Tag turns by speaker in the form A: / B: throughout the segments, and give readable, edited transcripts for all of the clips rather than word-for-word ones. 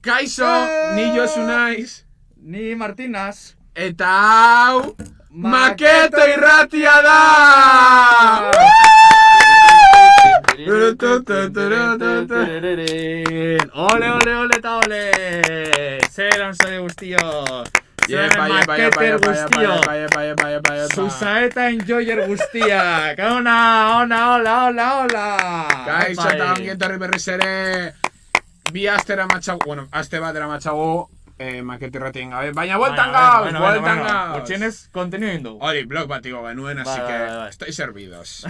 A: Kaixo, ni Josu naiz.
B: Ni Martinaz.
A: Eta hau... Maketo irratia da!
B: Ole eta ole! Zer onzore guztio! Zer maketer guztio! Zuzaeta enjoyer guztiak! Hola!
A: Kaixo eta ongi etorri berriz ere... Bi astera matxagu, bueno, aste batera matxagu Maketo irratien gabe, baina bueltan gauz!
B: Hortxienez, konteniu hindu.
A: Hori, blog bat igo genuen, así que... Estoy servidos.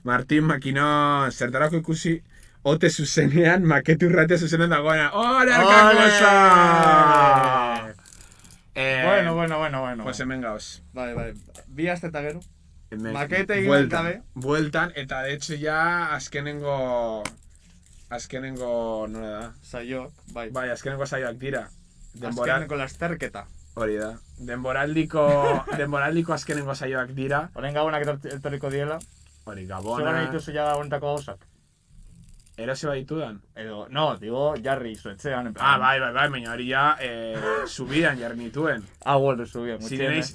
A: Martin Makino, zertarako ikusi, ote zuzenean, Maketo irratia zuzenean dagoena. Ole, arkakosa!
B: Bueno.
A: Pues hemen gauz.
B: Bai. Bi aste eta gero. Maketo egin gabe.
A: Bueltan, eta de hecho ya azkenengo, nola da?
B: Saioak, bai.
A: Bai, azkenengo saioak dira.
B: Azkenengo lasterketa.
A: Hori da. Denboraldiko azkenengo saioak dira.
B: Horen gabonak etorriko diela.
A: Hori, gabona...
B: Zegoen dituzu ja gabonetako gauzak.
A: Erose baitudan?
B: Edo, no, digo, jarri zuetzean.
A: Bai, baina hori ja, subidan jarri nituen.
B: Bueno, subidan.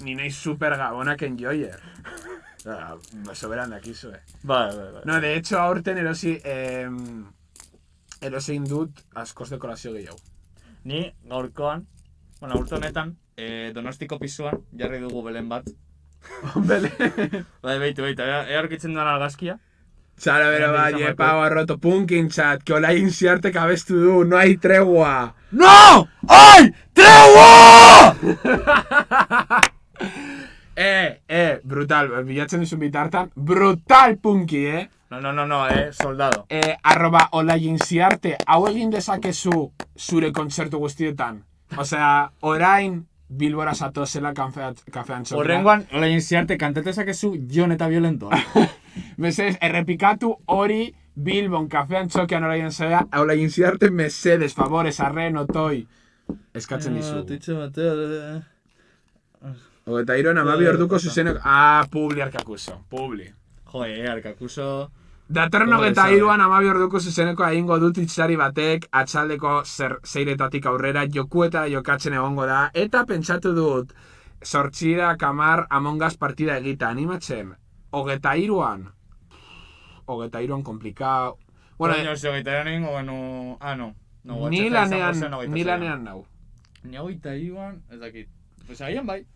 A: Ni naiz super gabonak enjoyer. Soberan dakizu,
B: Bai.
A: No, de hecho, aurten erosi indut askoz dekorazio gehiago.
B: Ni gaurkoan, urte honetan, Donostiko pisuan jarri dugu belen bat.
A: Belen?
B: Bai, beitu, earkitzen duan algazkia.
A: Txara bero bai, pago arroto punkin chat, que Olain Ziartek abestu du, no hay tregua.
B: No! ¡Hay tregua!
A: Brutal, bilatzen dizun bitartan, brutal punki,
B: No, soldado.
A: @Olain Ziarte, hau egin dezakezu zure kontzertu guztietan. Osea, orain Bilbora zatozela kafean txokera.
B: Horrengoan, Olain Ziarte kantatezakezu Jon eta Violentoa.
A: Mesedez, errepikatu hori Bilbon kafean txokean Olain Ziarte, mesedez, favorez, arren, otoi. Eskatzen dizugu. Eta iroen amabi orduko zuzenok... Publi arkakuso, Publi.
B: Arkakuso...
A: Datorren hogeta iruan amabi orduko zuzeneko egingo dut itxari batek atxaldeko zeiretatik aurrera jokuetara jokatzen egongo da. Eta pentsatu dut, zortzira kamar Among Us partida egita animatzen. Hogeta iruan komplikau.
B: Bueno, hogeta iruan egingo no.
A: Ni lanean nau.
B: Ni hogeta iruan, ez dakit. Pues agian bai.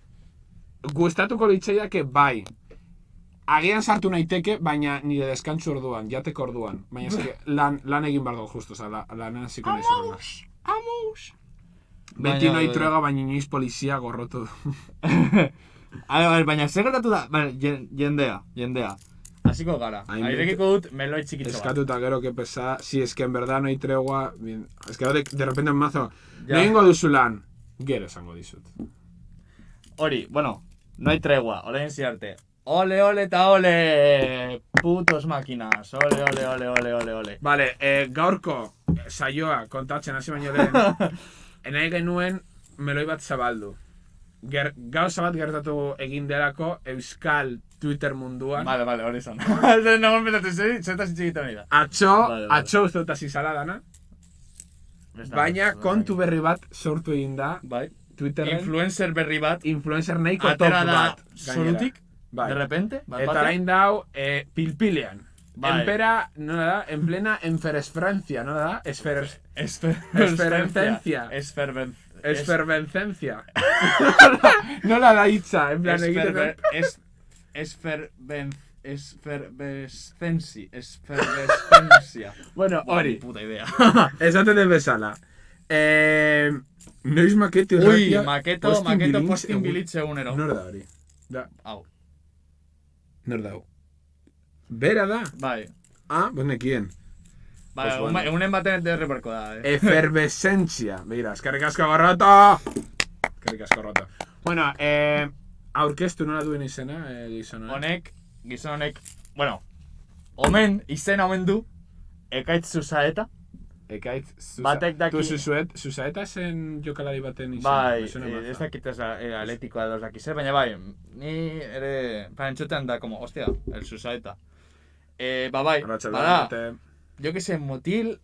A: Gustatuko litzaiake bai. Agian sartu naiteke, baina nire deskantzu orduan, jateko orduan. Baina eske lan egin bardo justo, lanean ziko nahi zorrela. Amos! Beti noi truega, baina inoiz polizia gorrotu du.
B: Baina zer gertatu da, jendea. Hasiko gara. Airekiko dut meloi txikitxo bat.
A: Eskatuta gero que pesa, si es que en verdad no hay tregua, es que de repente en mazo, no ingo duzu lan, gero esango dizut.
B: Hori, bueno, no hay tregua, Olain Ziarte. Ole eta ole, putos máquinas, ole.
A: Vale, gaurko saioa kontatzen hasi baino lehen, nahi genuen meloi bat zabaldu. Gauza bat gertatu egin delako Euskal Twitter munduan.
B: Vale, hori zan. Nagoen betatu zertaz itxegiten hori da.
A: Atxo usteutaz izala dana. Baina kontu berri bat sortu egin da.
B: Bai.
A: Twitterren.
B: Influencer berri bat.
A: Influencer nahiko top bat.
B: Atera da zorutik.
A: Bai.
B: De repente,
A: eta orain dau pilpilean.
B: Bai.
A: Enpera, nola da, en plena enferesfrencia, nola da? Esfervencencia. Nola da hitza, en plan egiten.
B: Esfervescencia.
A: Bueno, hori.
B: Puta idea.
A: Esaten den bezala. Noiz Maketo irratia.
B: Maketo postin bilitze egunero.
A: Nor da hori?
B: Hau.
A: Nor da hau? Bera da?
B: Bai.
A: Pues nekien.
B: Bai, egunen baten derreparko da.
A: Efervescentzia. Begira, eskerrik asko gorroto! Bueno, aurkeztu nola duen izena, gizon
B: honek, bueno, izena omen du, Ekaitz Zuzaeta. Batek daki...
A: Zuzaeta zen jokalari baten izena.
B: Bai, ez dakit ez atletikoa edo ez dakiz, baina bai, ni ere, parentxotean da, como, hostia, el Zuzaeta. Bai, bada, jo que se, motil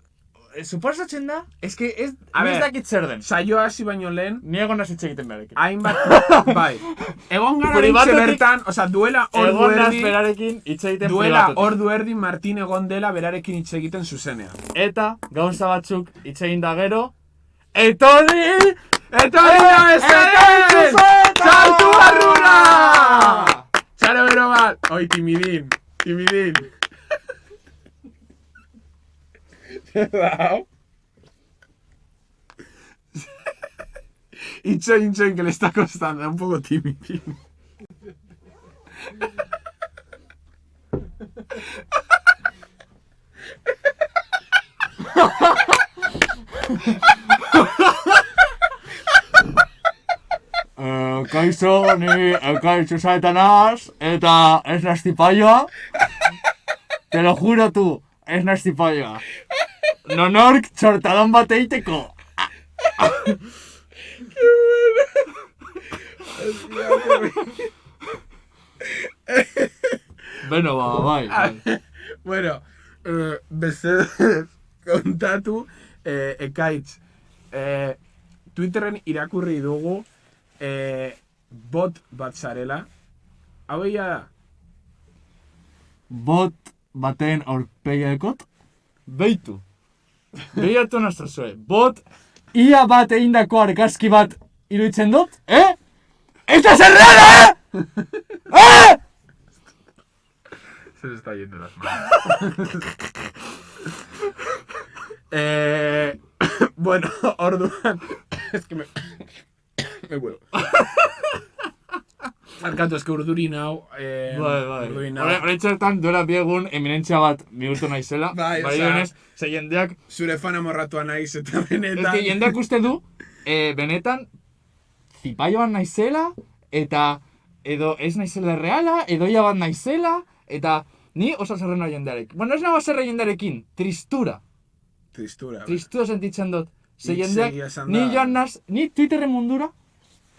B: suposatzen da, eske ez
A: A
B: ez
A: ber,
B: dakit zer den.
A: Saioa hasi baino lehen,
B: Ni egon naz hitz egiten berekin.
A: hainbat, bai. Egon gara
B: Pribatutik-
A: dintxe bertan, oza, duela ordu
B: Egon naz
A: erdi,
B: berarekin hitz egiten
A: duela
B: pribatutik.
A: ordu erdi Martin egon dela berarekin hitz egiten zuzenean.
B: Eta, gauza batzuk hitz egin da gero, etorri!
A: Etorri da bezaten! Sartu barrura! Txaro bero bat! Oi, timidin, timidin. Dau. Itxoin, que le está costando, un poco timidin.
B: Kaixo, ni ekaitzu zaetan naz, eta ez naz tipaioa. Te lo juro tu, ez naz tipaioa. Nonork txortadon bat eiteko. Beno, bai.
A: Bueno, bezedes kontatu, ekaitz. Twitterren irakurri dugu bot bat zarela. Hau egia da?
B: Bot baten aurpegiakot? Beitu. Behiatu nazazue. Bot ia bat eindako argazki bat iruditzen dut? ¡Esta es errada!
A: Se le está yendo las manos. Bueno, orduan. Es que me huevo. Arkatu, es que urdurin hau. Urdurin hau.
B: Horren txertan, duela biegun eminentzia bat bihurtu naizela.
A: Bai,
B: Bai,
A: osea,
B: honez, ze jendeak...
A: Zure fan amorratua naiz eta
B: Ez
A: benetan.
B: que jendeak uste du, benetan, zipaioan naizela, eta edo ez naizela reala, edo ia bat naizela, eta ni oso zerrena jendearek. Bueno, ez nago zerre jendearekin, tristura.
A: Tristura.
B: Tristura sentitzen dut. Ze
A: Hitz
B: jendeak,
A: egia esan
B: ni
A: da.
B: joan naz, ni Twitterren mundura,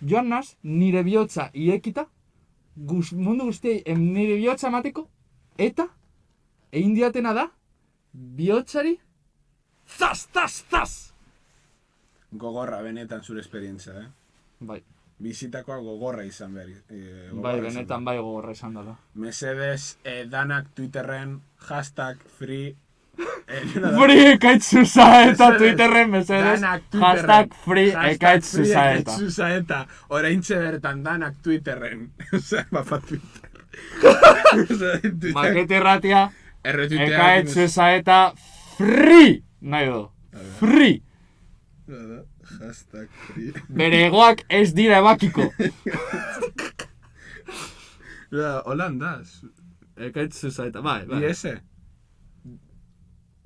B: joan naz, nire bihotza iekita, mundu guztiei nire bihotza emateko, eta, egin diatena da, bihotzari, zaz!
A: Gogorra, benetan zure esperientzia,
B: Bai,
A: Bizitakoa gogorra izan behar.
B: bai, benetan bai gogorra izan dela.
A: Mesedes, danak Twitterren, #free.
B: Free ekaitz zuzaeta Twitterren, mesedes,
A: Danak Twitterren.
B: #free ekaitz zuzaeta.
A: Zuzaeta. Oraintxe bertan danak Twitterren. Osea, bapa Twitter.
B: Makete erratia,
A: Erretuitea.
B: ekaitz zuzaeta, free! Nahi du, free!
A: #free.
B: Bere egoak ez dira ebakiko.
A: Holandaz.
B: Ekaitz zuzaeta, bai.
A: ¿Y ese?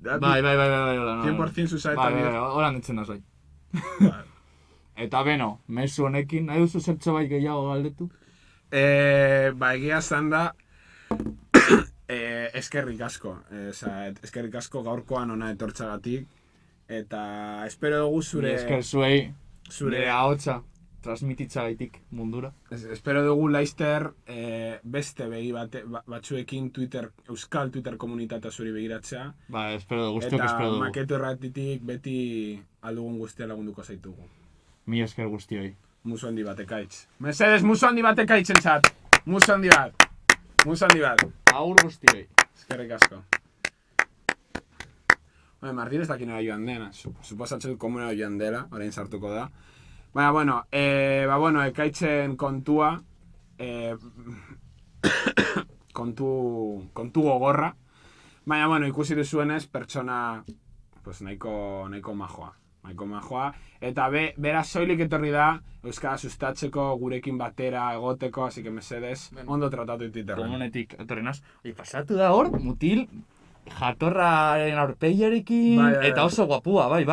B: Bai, hola.
A: 100% zuzaeta.
B: Bai, hola nintzen nazoi.
A: Bai.
B: Eta beno, mezu honekin, nahi duzu zertxo bai gehiago galdetu?
A: Ba, egia zan da, eskerrik asko. Eskerrik asko gaurkoan ona etortzagatik. Eta espero dugu zure...
B: Esker zuei,
A: zure
B: nire ahotsa transmititza gaitik mundura.
A: Espero dugu laizter beste begi batzuekin euskal Twitter komunitatea zuri begiratzea.
B: Ba, espero dugu, guztiok espero
A: Eta
B: dugu.
A: maketu erratitik beti aldugun guztia lagunduko zaitugu.
B: Mi esker guztioi.
A: Musu handi bat ekaitz. Mesedes, musu handi bat ekaitzen zat. Musu handi bat.
B: Agur guztioi.
A: Eskerrik asko. Martin ez dakinera joan dena. Suposatzen dut komunera joan dela, orain sartuko da. Baina, bueno, ekaitzen kontua, kontu gogorra. Baina, bueno, ikusi duzuenez, pertsona, pues, nahiko majoa. Eta bera soilik etorri da, euskara sustatzeko, gurekin batera egoteko, así que mesedes, ondo tratatu Twitterren.
B: Komunetik etorri naz. Pasatu da hor, mutil, jatorraren aurpegiarekin,
A: Bai.
B: eta oso guapua, bai,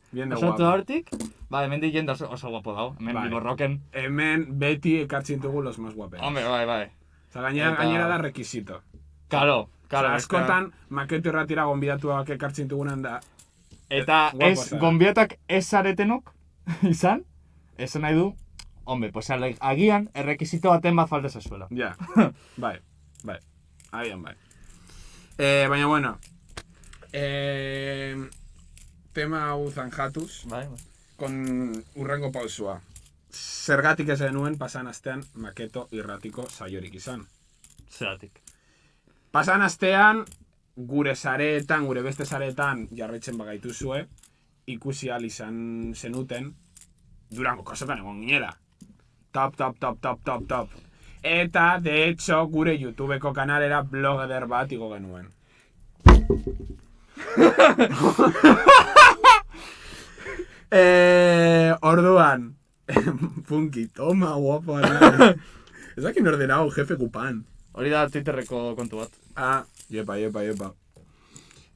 A: Bien de
B: Pasatu
A: guapo.
B: da hortik, bai, hemendik jende oso guapo dago, hemen
A: Bai.
B: Bilborroken.
A: Hemen beti ekartzen dugu los más guaperos.
B: Hombre, bai.
A: Oza, gainera da requisito.
B: Claro,
A: Oza, askotan, maketu erratira gonbidatuak ekartzen dugunan da.
B: Eta
A: guapo
B: ez
A: zara.
B: gonbiatak ez zaretenok, izan, esan nahi du, hombre, pues agian errekizito baten bat falta zazuela.
A: Ja, bai. Agian bai. Baina, bueno. tema hau zanjatuz,
B: Bai.
A: kon urrengo pausua. Zergatik ez genuen pasan astean Maketo irratiko saiorik izan.
B: Zeratik.
A: Pasan astean, gure sareetan, gure beste sareetan jarraitzen bagaituzue, ikusi ahal izan zenuten, Durango kasotan egon ginela. Top. Eta, de hecho, gure YouTubeko kanalera blogger bat igo genuen. Orduan, Funky, toma, guapo. Ez dakin ordenau, jefe kupan.
B: Hori da Twitterreko kontu bat.
A: Ah, yepa.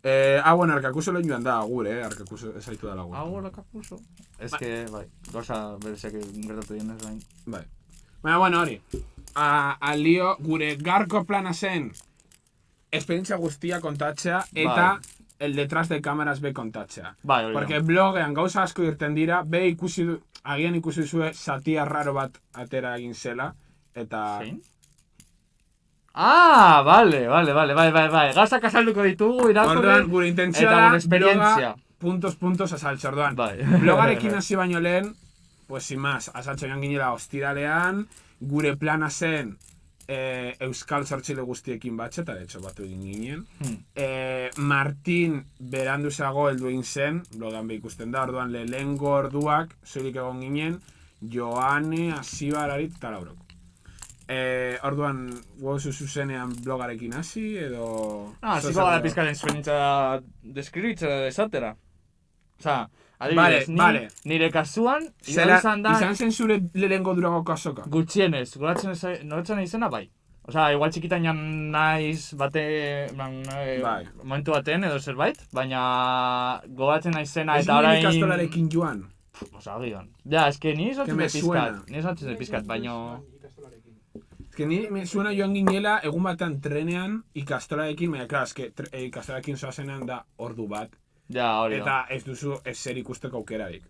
A: Bueno, Arkakuso lehen joan da, agur, Arkakuso esaitu da lagur.
B: Agur, Arkakuso. Ez que, bai, gauza berezak gertatu dien ez bain.
A: Bai. Baina, bueno, hori. Alio, gure garko plana zen esperientzia guztia kontatzea eta el detrás de cámaras be kontatzea.
B: Bai, hori.
A: Porque blogean gauza asko irten dira, agian ikusi zue satia raro bat atera egin zela, eta...
B: Zein? Ah, vale. Gauzak azalduko ditugu, irakurri.
A: Orduan, gure intentzioa
B: eta
A: da,
B: gure esperientzia.
A: puntos azaltza. Orduan,
B: Bai.
A: blogarekin hasi baino lehen, pues sin más, azaltza joan ginela ostiralean, gure plana zen euskal sortzile guztiekin batxe, eta de hecho batu egin ginen. Martin beranduzago heldu egin zen, blogan be ikusten da, orduan lehengo orduak, zoirik egon ginen, Joane, Asibar, Arit eta Laurok. Orduan, guauzu zuzenean blogarekin hasi, edo...
B: Hasiko gara pizkaren zuenitza deskribitzera esatera. Osa, adibidez, nire kasuan, izan da...
A: Izan zen zure lehengo Durango kasoka?
B: Gutxienez, noratzen izena bai. Osa, igual txikitan jan naiz momentu baten edo zerbait, baina gogatzen naizena eta orain...
A: Ez nire ikastolarekin joan?
B: Osa, agian. Ja, eske ni esatzen pizkat, baina...
A: Ez que ni me suena joan ginela egun batean trenean ikastolarekin, baina, klar, ikastolarekin zoazenean da ordu bat.
B: Ja, hori da.
A: Eta ez duzu ezer ikusteko aukerarik.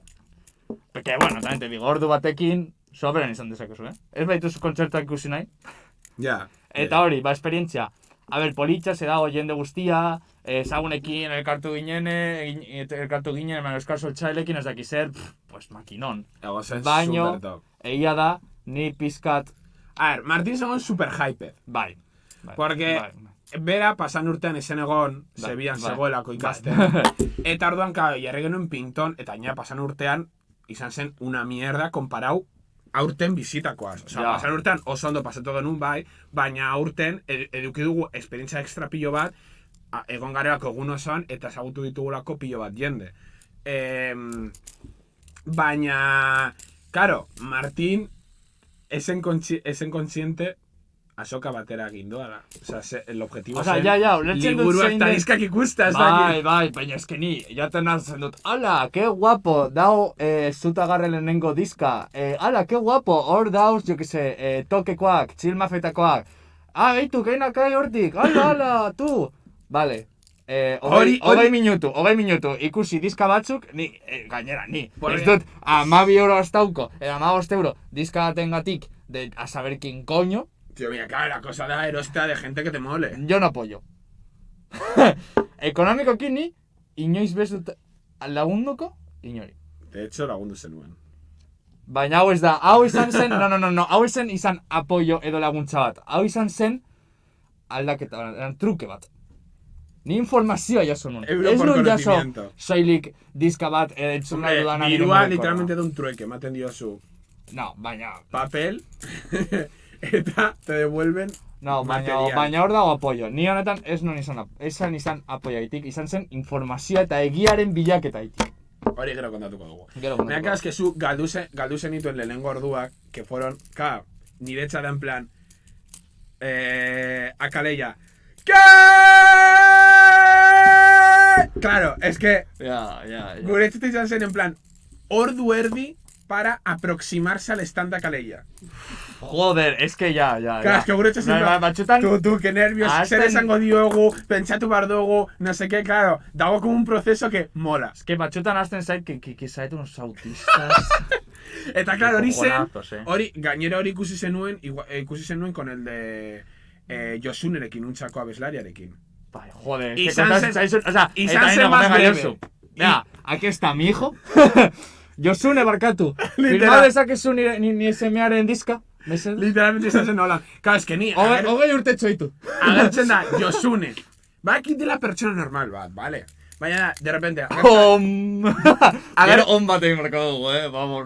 B: Porque, bueno, también te digo, ordu batekin soberen izan dezakezu, Ez baituzu kontzertuak ikusi nahi.
A: Ja.
B: Eta hori, esperientzia. A ber, politxa, se dago jende guztia, ezagunekin elkartu ginen, eman euskal soltxailekin, ez daki zer, pues makinon. Baino, egia da, ni pizkat...
A: A ver, Martín segon super hyped.
B: Bai.
A: Porque bera pasan urtean esen egon, Sevillan zegoelako ikasten. Eta orduan, jarri genuen pinton, eta aina pasan urtean, izan zen una mierda komparau aurten bizitakoaz. Osa, pasan urtean oso ondo pasatu genuen bai, baina aurten eduki dugu esperientzia extra pilo bat, egon garelako egun osoan, eta ezagutu ditugulako pilo bat jende. Baina, claro, Martín esen consciente asoka batera gindoa da. Osa, el objetivo zen liburuak eta diskak ikusta, ez dakit.
B: Bai, baina eske ni, jaten hartzen dut, ala, que guapo, dao zutagarre lehenengo diska, ala, que guapo, hor dauz, jo que se, tokekoak, txilmafetakoak, gaitu, keinakai hortik, ala, tu, vale. Hogei minutu, ikusi diska batzuk, gainera, ez dut, 12 euro astauko, 15 euro, diska batengatik, a saber quién coño.
A: Tío, mira, claro, la cosa da erostea de gente que te mole.
B: Yo no apoyo. Ekonomikoki ni, inoiz bezut lagunduko, inori.
A: De hecho, lagundu zenuen.
B: Baina hau ez da, hau izan zen, no, hau izan apoyo edo laguntza bat. Hau izan zen aldaketa, truke bat. Ni informazioa jaso nun. Ez nun jaso soilik diska bat entzun nahi dudan ari
A: dirua literalmente da un trueke, ematen diozu.
B: No, baina...
A: Papel, eta te devuelven material.
B: Baina hor dago apoyo. Ni honetan ez izan apoiaitik, izan zen informazioa eta egiaren bilaketaitik.
A: Hori gero kontatuko dugu. Baina claro, es que zu galdu zen dituen lehenengo orduak, que fueron, claro, niretza da en plan, akaleia, ¿qué? Claro, es que guretzat izan zen en plan, ordu erdi para aproximarse al stand Akaleia.
B: Joder, es que ya.
A: Claro, es que guretzat zen, tú, que nervios, zer esango diogu, pentsatu bar dugu, no sé qué, claro, dago como un proceso que mola.
B: Es que batxutan hasten zait, que zait unos autistas.
A: Eta claro, gainera hori ikusi zenuen con el de Josunerekin, untzako abeslariarekin.
B: Bai, joder,
A: izan zen más breve.
B: aquí está mi hijo. Josune barkatu.
A: Literal.
B: Firma dezakezu ni semearen diska.
A: Literalmente estás en Holanda. Claro, es que ni...
B: Hogei urte txoitu.
A: Agertzen da, Josune. Bakitela pertsona normal bat, vale. Baina, de repente...
B: Gero on bat egin marko dugu,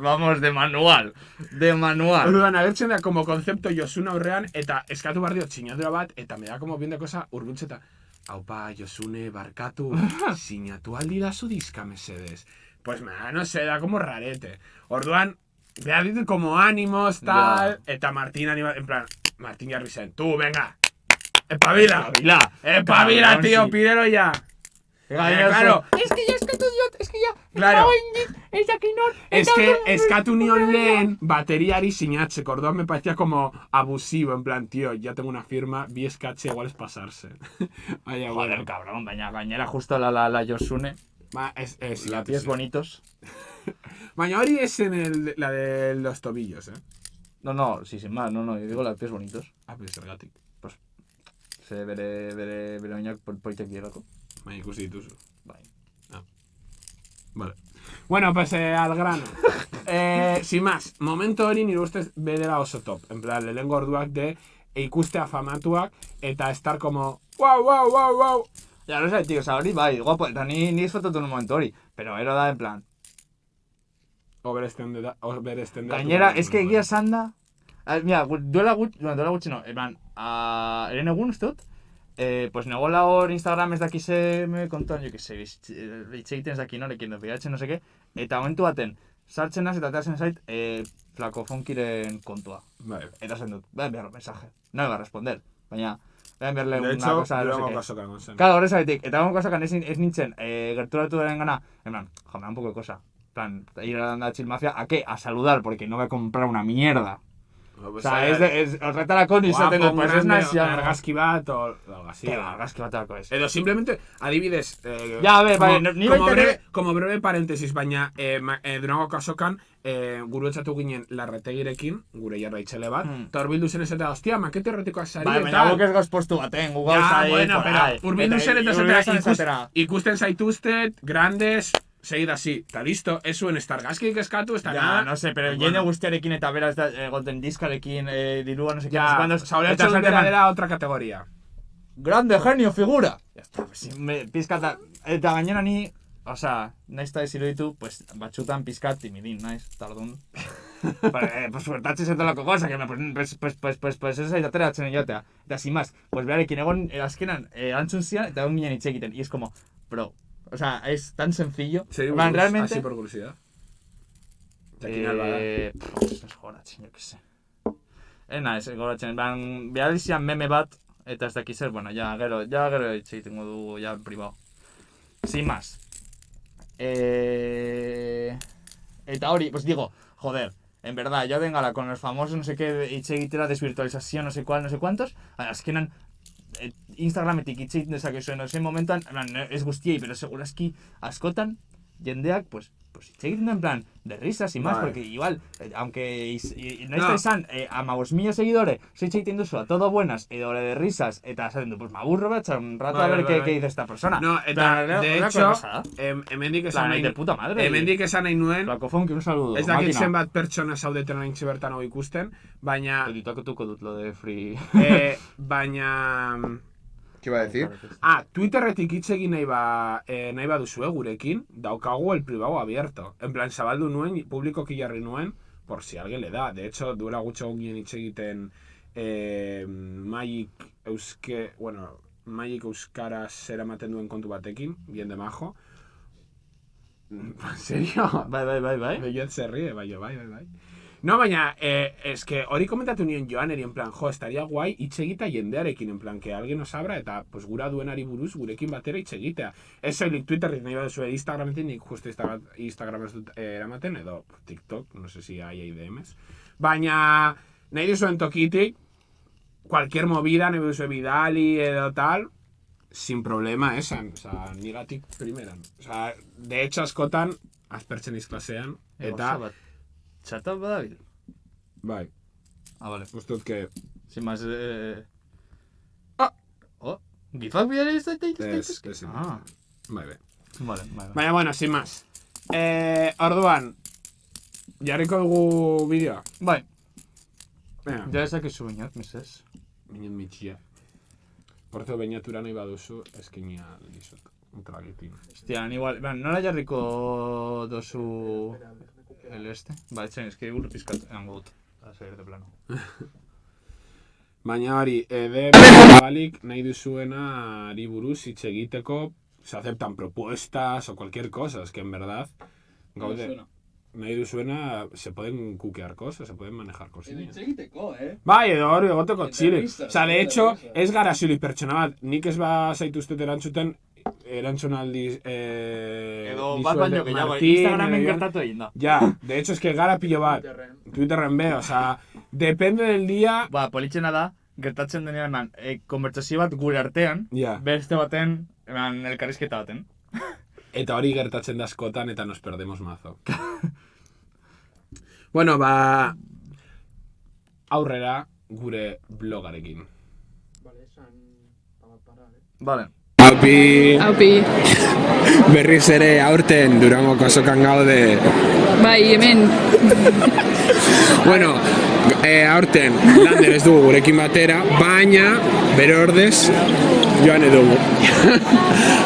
B: Vamos, de manual. De manual.
A: Orduan, agertzen da, como concepto Josune aurrean, eta eskatu behar dio sinadura bat, eta me da como bien de cosa urruntze eta... Aupa, Josune, barkatu, sinatu aldi da zu diska, mesedes. Pues me da, no sé, da como rarete. Orduan, behar ditu como ánimos, tal, eta Martín anima, en plan, Martín Jarri zen, tú, venga, espabila, espabila, tío, pídelo ya. Claro,
B: Es que ya eskatu diot, es que ya...
A: Claro.
B: Ez dakinor...
A: es que eskatu nion lehen bateriari sinatzeko, orduan me parecía como abusivo, en plan, tío, ya tengo una firma, bi eskatze, igual es pasarse. Vaya,
B: Joder,
A: bueno.
B: cabrón, baina gainera justo la Josune. La pies bonitos.
A: Baina hori es en la de los tobillos,
B: No, sí, sin más, no, yo digo la pies bonitos.
A: Ah, pues zergatik.
B: Pues, se bere oinak politek direlako.
A: Baina ikusi dituzu.
B: Bai.
A: Vale. Bueno, pues al grano. Sin más, momento hori nire ustez bedera oso top. En plan, lehengo orduak de ikustea famatuak eta estar como wow.
B: Ya, no sé, tío, o sea, hori bai, guapo, eta ni disfrutatu un momento hori. Pero ero da, en plan...
A: Overextended.
B: Gainera, es que egia esan da... Mira, duela gutxi no, en plan, eren egun uste dut, pues negola hor Instagram ez dakize me kontuan, jo que se, hitz egiten ez daki norekin, behatzen no seke, eta momentu baten, sartzen naz eta teatzen zait, Flaco Fonkiren kontua.
A: Vale.
B: Eta zen dut, behan behar mensaje, no me va a responder, baina, behan beharle
A: De
B: una
A: hecho,
B: cosa, no
A: luego
B: seke.
A: kasokan gonzen.
B: Claro, horrezatik, eta gongo kasokan ez nintzen, gerturatu daren gana, en plan, jo, me da un poco de cosa. En plan, ir a la Chill Mafia, ¿a qué? A saludar, porque no voy a comprar una mierda. O sea, es horretarako izaten dut, pues ez naiz ya...
A: argazki bat o algo así.
B: Argazki batarako ez.
A: Edo simplemente, adibidez...
B: Ya, a ver, ni baita
A: como breve paréntesis, baina durango kasokan guruetzatu ginen larretegirekin, gure jarraitzele bat, eta hor bildu zen ez eta, hostia, makete errotikoak zari
B: Bai, baina guk ez gauz postu baten, gu gauz
A: Ja,
B: ahí,
A: bueno,
B: por
A: pero
B: ahí.
A: urbildu zen eta esatera,
B: esatera.
A: ikusten zaituztet, grandes, seguid así, eta listo, ez zuen estargazkik eskatu, ez da
B: Ya,
A: nada.
B: no sé, pero
A: Bueno.
B: jende guztiarekin eta beraz egoten diskarekin, dirua, no sé qué,
A: Ya,
B: no sé cuántos.
A: Saúl
B: Eta esaten man,
A: era otra categoría.
B: grande genio figura. Ya está, pues, pizkata, eta gainera ni, o sea, naiz eta ez iruditu, pues, batxutan pizkat timidin, naiz, tardun. Pues suertatxe zentelako goza, que pues ez zait ateratzen joatea. Eta sin más, pues beharekin egon, azkenan, antzun zian, eta egon ginen hitz egiten, y es como, bro, o sea, es tan sencillo.
A: Sí,
B: En plan, realmente...
A: así por curiosidad. Jakin albada.
B: Ez goratzen, jo que se. Ez goratzen, behar izian meme bat, eta ez dakizer, bueno, ya gero hitz egiten dugu, ya privado. Sin más. Eta hori, pues digo, joder, en verdad, ya vengala con los famosos, no sé qué, hitz egitera, desvirtualización, no sé cuál, no sé cuántos, azkenan, Instagrametik hitz egiten dezakezuen, no sé, momentuan, ez guztiei, pero segurazki askotan, jendeak, pues hitz egiten en plan, de risas y más,
A: Vale.
B: porque igual, aunque no está izan, 5.000 seguidores, se hitz egiten duzu a todo buenas, edo de risas, eta esaten du, pues me aburro, va a echar un rato a ver qué dice esta persona.
A: No, eta, de hecho, hemendik esan
B: de
A: nahi...
B: puta madre.
A: Hemendik esan nahi nuen,
B: Flaco Fonki, un saludo.
A: ez dakit zenbat pertsona zaudeten oraintxe bertan hau ikusten, baina...
B: Editatuko dut lo de free.
A: Baina... ¿Qué iba a decir? Twitterretik hitz egin nahi baduzue gurekin, daukagu el privado abierto. En plan, zabaldu nuen, publikoki jarri nuen, por si alguien le da. De hecho, duela gutxo ginen hitz egiten Magic Euskaraz eramaten duen kontu batekin, bien de majo. ¿En serio?
B: Bai.
A: Belloet se ríe, bai. No, baina, es que hori komentatu nien Joaneri, en plan, jo, estaria guai hitz egita jendearekin, en plan, que alguien nos abra eta, pues, gura duenari buruz, gurekin batera hitz egitea. Ez soilik Twitterrik nahi baduzue Instagrametik, nik justo Instagram ez dut eramaten, edo TikTok, no sé si hay DMs. Baina, nahi duzuen tokitik, cualquier movida, nahi duzue bidali edo tal, sin problema esan, oza, nigatik primeran. Oza, de hecho, askotan, aspertzen izklasean, eta...
B: Txata badabil.
A: Bai,
B: Vale.
A: ustut que...
B: Sin más, gifak bidari ez daitezke?
A: Ez,
B: Ah,
A: bai.
B: vale.
A: Baina, bueno, sin más. Orduan, jarriko dugu bideoa.
B: Bai,
A: Venga,
B: ja ezakizu binat, mesez.
A: minen mitxia. Porto bainatura nahi baduzu, eskinia dizut. Tragitin.
B: Hostia, igual, nola jarriko dozu el este? Ba, etxen, eski buru pizkat eango dut. A salir de plano.
A: Baina hori, balik nahi duzuena ari buruz hitz egiteko, se aceptan propuestas o cualquier cosa, es que en verdad, gaude, nahi duzuena, se pueden kukear cosas, se pueden manejar cosillas. Bai, edo hori egoteko txile. Osa, de hecho, ez gara zuli pertsona bat, nik ez ba zaituztet erantzuten, erantzunaldi
B: Edo bat baino gehiago, Instagramen gertatu egin da.
A: Ja, de hecho, es que gara pilo bat, Twitterren be, osa, depende del día.
B: Ba, politxena da, gertatzen denean, man, konbertsazio bat gure artean,
A: Ja.
B: beste baten, man, elkarrizketa baten.
A: Eta hori gertatzen da askotan eta nos perdemos mazo. Bueno, ba, aurrera gure blogarekin.
B: Vale.
A: Aupi, berriz ere aurten Durangoko azokan gaude.
C: Bai, hemen.
A: Bueno, aurten lander ez dugu gurekin batera, baina bere ordez joan edugu.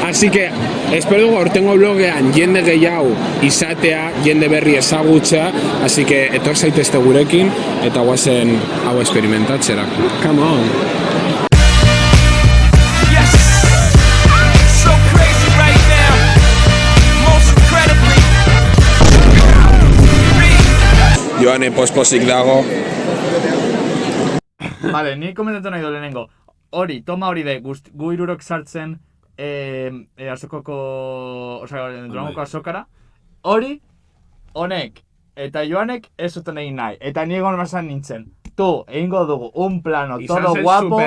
A: Así que, espero dugu aurtengo blogean jende gehiago izatea, jende berri ezagutza, así que etor zaitezte gurekin eta guazen hau esperimentatzera. Come on! Joane pospozik dago.
B: Vale, ni komentatu nahi do lehenengo. Hori, toma hori de, gu irurok sartzen azokoko, osea, Durangoko azokara. Hori, honek, eta Joanek ez zuten egin nahi. Eta ni egon mazan nintzen. Tu, egingo dugu, un plano, todo guapo,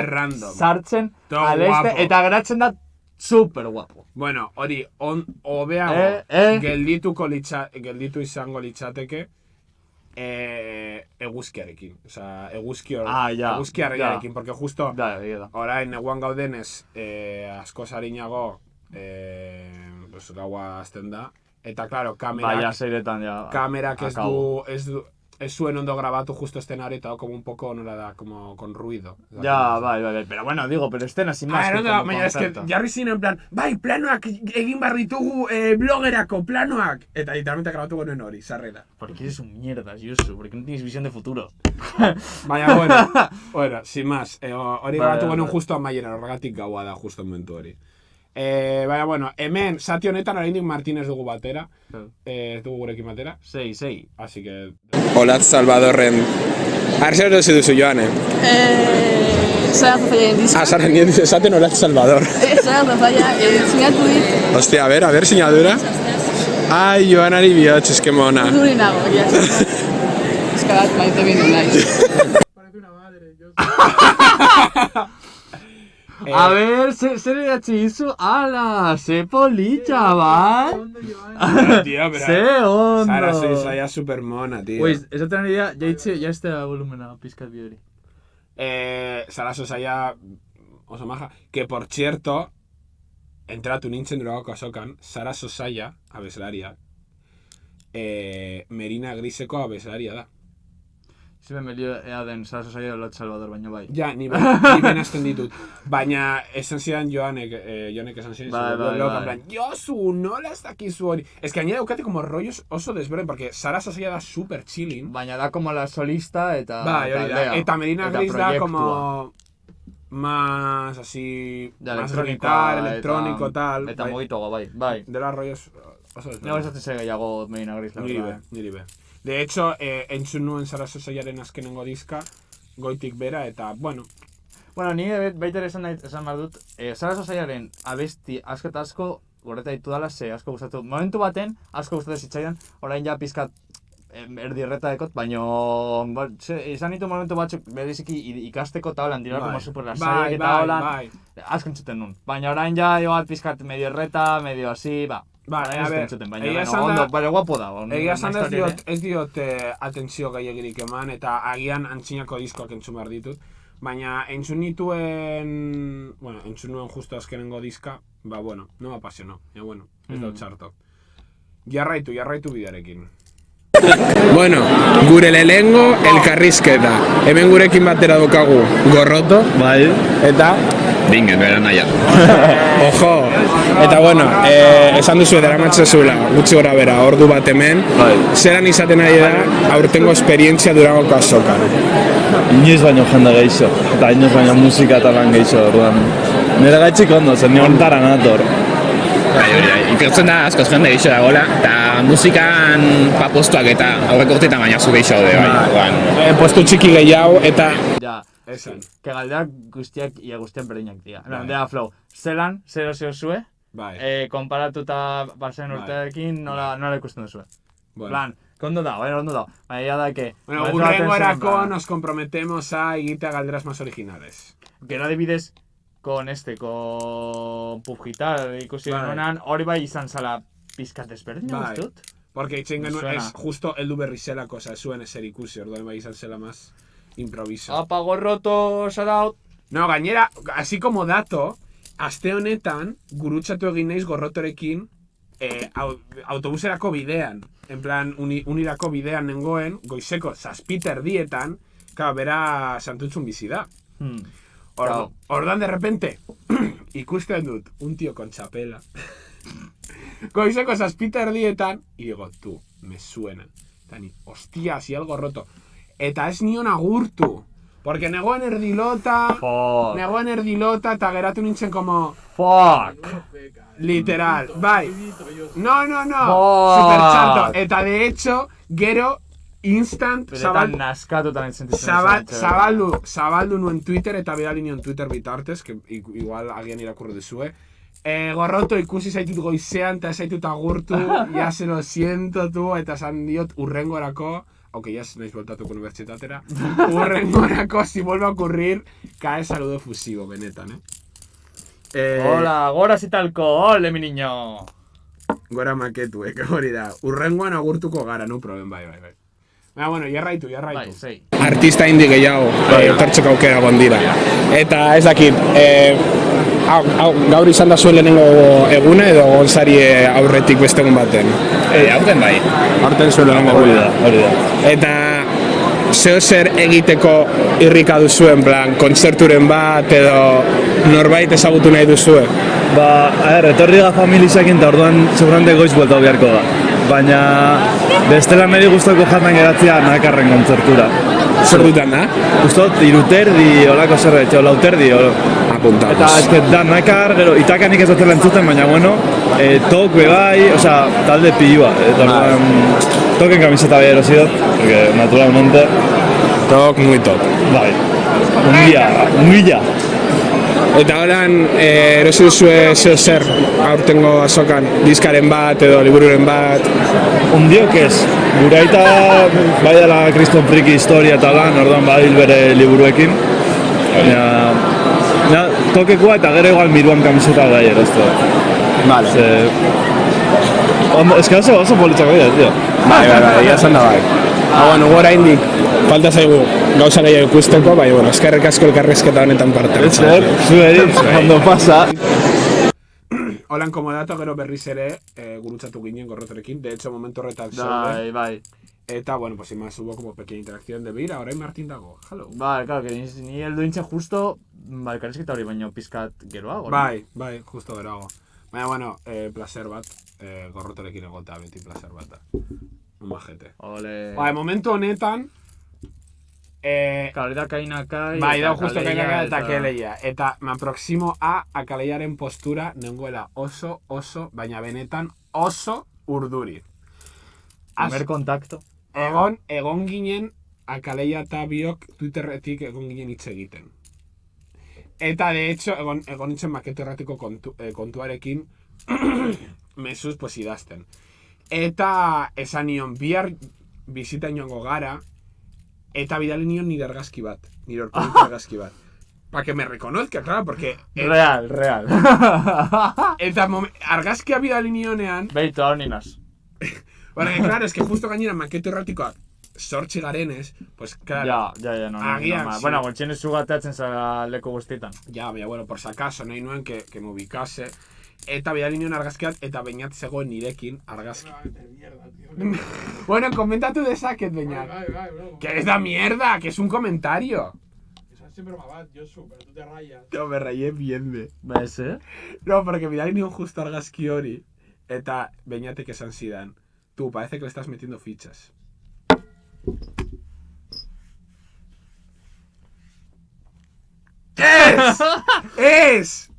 B: sartzen, al este, eta geratzen da super guapo.
A: Bueno, hori, hobeago, gelditu izango litzateke, eguzkiarekin. Osa, eguzkiarekin, porque justo orain neguan gaudenez asko sarinago gaua azten da. Eta, claro, kamerak ez zuen ondo grabatu justo escenario eta como un poco nola da, como con ruido.
B: Ya, bai, pero bueno, digo, pero escena sin más.
A: Baina, es que jarri zinen en plan, bai, planoak egin barritugu blogerako, planoak. Eta literalmente grabatu gonen hori, sarrera.
B: Porque eres un mierdas, Yusu, porque no tienes visión de futuro.
A: Baina, bueno, sin más, hori grabatu gonen justo amaiera, horregatik gaua da justo momentu hori. Baina, bueno, hemen, zati honetan oraindik Martínez dugu batera. Ez dugu gurekin batera.
B: Sei.
A: Así que... Olatz Salvadorren... Zer duzu duzu, Joane?
C: Zara zafaia indizka.
A: Zara esaten Olatz Salvador.
C: Zara zafaia, sinatu dit.
A: Hostia, a ver, sinadura. Ai, Joanari bihotz, eske mona.
C: Duri nago, ya. Eskabat, maite bindu nahi.
D: Parece una madre, yo...
B: A ver, zer idatzi izu? Ala, ze politxa, bat? Ze ondo!
A: Sara zaia super mona, tío.
B: Uiz, esaten ari da, ya este volumena, pizkat bidori.
A: Sara zaia oso maja. Que, por cierto, entratu nintzen Durangoko azokan, Sara Sosaia, abeslaria, Merina Griseko abeslaria da.
B: Ziren melio ea den Sara Sosaia Olatz Salvador, baina bai.
A: Ja, ni benazten ditut. Baina esan zidan Joanek esan zidan.
B: Bai.
A: Josu, nola ez dakizu hori. Ez que gainera daukate como rollos oso desberdin, porque Sara Sosaia da super chilling.
B: Baina da como la solista eta...
A: Bai, hori da. Eta Merina Gris da como... más así... más electrónico, tal.
B: Eta mugitoa, bai.
A: De los rollos oso desberdin.
B: Nago esatzen ze gehiago Merina Gris, la verdad.
A: Niri be. De hecho, entzun nuen Sara Sosaiaren azkenengo diska, goitik bera, eta, bueno.
B: Bueno, ni baita esan behar dut, Sara Sosaiaren abesti asko goreta ditu dala, ze asko gustatu. Momentu baten, asko gustatu zitzaidan, orain ja pizkat erdi erreta dekot, baino izan ditu momentu batzuk bereziki ikasteko eta holan dira como super lasaiak eta holan, asko entzuten nun. Baina orain ja igual pizkat medio erreta, medio así,
A: Vale, a ver,
B: baina guapo da.
A: Egia esan ez diot atentzio gehiagirik eman, eta agian antzinako diskoak entzun behar ditut. Baina entzun nuen justo azkenengo diska, no me apasionó. Ya bueno, ez da txarto. Jarraitu bidearekin. Bueno, gure lehengo elkarrizketa. Hemen gurekin batera daukagu Gorroto.
E: Bai.
A: Eta
E: Bingen, bera naia.
A: ojo. Eta bueno, esan duzu daramatzezula, gutxi gora bera, ordu bat hemen.
E: Bai.
A: Zeran izaten ari da aurtengo esperientzia Durangoko azokan.
E: Inoiz baino jende gehiago. Eta inoiz baino musika eta lan gehiago, orduan. Nire gaitxik ondo, zen nion tara nator.
F: Ikertzen da askoz jende gehiago dagoela, eta musikan papostuak eta aurreko urteetan baina zu gehiago de bai.
A: Postu txiki gehiago eta...
B: Ja,
A: Esan.
B: que galdeak guztiak ia guztien berdinak dira. Dea flow, zelan, zero zue,
A: Bai.
B: konparatuta bazen urteekin nola ikusten duzue.
A: Bueno.
B: Plan, ondo da. Baina ya da que...
A: Bueno, urrengorako nos comprometemos a egitea galderas más originales.
B: Gero adibidez, con Pubgitar ikusi genuenan, hori bai izan zala pizkat desberdina
A: Bai.
B: guztut.
A: Porque itxen genuen,
B: Suena.
A: es justo heldu berri zelako, oza, zuen ezer ikusi, orduan bai izan zela más improviso.
B: Apa Gorroto, shout out.
A: No, gainera, así como dato, aste honetan, gurutzatu egin naiz Gorrotorekin autobuserako bidean. En plan, unirako bidean nengoen, goizeko 7:30, claro, bera Santutzun bizi da. Orduan de repente, ikusten dut, un tío con chapela. Goizeko 7:30, y digo, tú, me suena. Eta ni, hostia, si algo roto. Eta ez nion agurtu. Porque negoen erdilota, eta geratu nintzen como...
B: Fuck!
A: Literal, bai. No. Super txarto. Eta de hecho, gero, instant,
B: Beretan naskatutan sentitzen
A: zabaldu nuen Twitter eta bidali nion Twitter bitartez, que igual agian irakurri duzue. Gorroto ikusi zaitut goizean eta zaitut agurtu, ya se lo siento tu, eta esan diot urrengorako, aunque ya naiz voltatuko unibertsitatera, urrengorako, si vuelve a ocurrir, cae saludo efusivo, benetan,
B: Hola, goras eta alkohol, mi niño.
A: Gora maketu, hori da. Urrengoan agurtuko gara, no problem, bai. Baina, bueno, jarraitu.
B: Bai, sei.
A: Artista indi gehiago, pertsok aukera gondira. Eta ez dakit, gaur izan da zuen lehenengo egune edo gonzari aurretik beste egun baten?
F: Aurten bai.
A: Aurten zuen lehenengo
E: Hori
A: eguna.
E: da.
A: Eta zeo zer egiteko irrika duzuen, plan, kontzerturen bat edo norbait ezagutu nahi duzue?
E: Etorri da familizakin eta orduan seguramente goiz buelta biharko da. Baina bestela niri gustoko jatan geratzea nakarren kontzertura.
A: Zer dutan da?
E: Gustot, 3:30 olako zerbait, 4:30 olo.
A: Apuntamos.
E: Eta ez que da nakar, gero itakanik ez dutela entzuten, baina bueno, tok bebai, osea, talde pilua. Eta orduan, token kamiseta bai erosi dut, porque naturalmente,
A: Tok, muy top.
E: bai, ungia.
A: Eta horan, erosi duzue zeo zer aurtengo azokan, diskaren bat edo libururen bat?
E: Undiok ez, gure aita bai dela Kriston Friki historia eta lan, orduan badil bere liburuekin. Baina, tokekoa eta gero igual miruan kamiseta bai eroztu.
A: Vale.
E: Ez que oso politzako dira, tio.
A: Bai, ia esan da bai. Bueno, gora indik, falta zaigu gauza gehiago ikusteko, bai, bueno, eskerrik asko elkarrizketa honetan parte hartzen.
E: Zueri, ondo pasa.
A: Holan komodato gero berriz ere gurutzatu ginen Gorrotorekin, de hecho momentu horretan zaude.
B: Bai.
A: Eta, bueno, pues sin más hubo como pequeña interacción de mira, orain Martin dago, hello.
B: Bai, claro, que ni heldu nintzen justo, elkarrizketa hori baino pizkat geroago.
A: Bai, justo geroago. Baina, bueno, placer bat, Gorrotorekin egotea beti placer bat da. Un majete.
B: Ole.
A: Bai, momentu honetan,
B: Hori da kainakai.
A: bai, da justo kainakai eta keleia. Eta me aproximo a akaleiaren postura nengoela oso, baina benetan oso urduri.
B: Primer contacto.
A: Egon ginen akaleia eta biok Twitterretik egon ginen hitz egiten. Eta de hecho, egon nintzen maketo erratiko kontuarekin mesuz pues idazten. Eta esan nion, bihar bizita inoango gara, eta bidali nion nire argazki bat, nire orponik argazki bat. Pa que me reconozca, claro, porque...
B: Real.
A: Eta argazkia bidali nionean...
B: Beitu, hau ninaz.
A: Porque, claro, es que justo gainera maketo erratikoak sortzi garenez, pues, claro...
B: Ja, no.
A: Agian, sí.
B: Bueno, gutxienez zugateatzen zara leku guztietan.
A: Ya, bueno, por si acaso, nahi nuen que me ubicase. eta bidali nion argazkiat, eta Beñat zegoen nirekin argazki.
D: De mierda, tío.
A: Bueno, komentatu dezaket, Beñat.
D: Vale, bro.
A: Que es da mierda, que es un comentario.
D: Eso es siempre mabat, Josu, pero tú te rayas.
A: Yo me rayé bien de.
B: Bai, ze?
A: No, porque bidali nion justo argazki hori, eta Beñatek esan zidan. Tú, parece que le estás metiendo fichas. Es,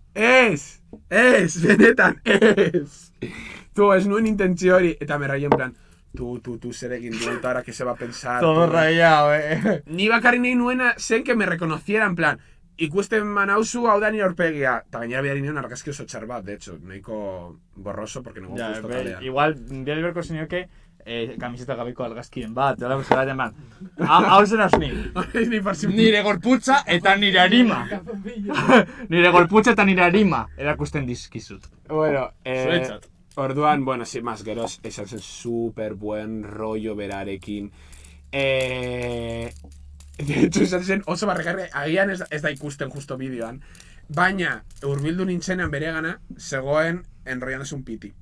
A: benetan, es. Tú, es nuen intentzio hori, eta me rayé en plan, tú, zer egin duen, ahora que se va a pensar.
B: Todo
A: tú.
B: rayado,
A: Ni bakarri nahi nuena, zen que me reconociera, en plan, ikusten manauzu hau da nire aurpegia. Eta gainera bidali nion argazki oso txar bat, de hecho, nahiko borroso, porque no
B: Ja,
A: justo kalean.
B: igual, biali berko zenioke, kamiseta gabeko argazkien bat, hola guzti bat eman. Hau zen ni.
A: Ni por si...
B: Nire gorputza eta nire arima. Nire gorputza eta nire arima erakusten dizkizut.
A: Bueno,
B: Zuretzat.
A: orduan, bueno, sin más, gero esan zen super buen rollo berarekin. De hecho, esan zen oso barregarri, agian ez da ikusten justo bideoan, baina hurbildu nintzenean beregana, zegoen enrollándose un piti.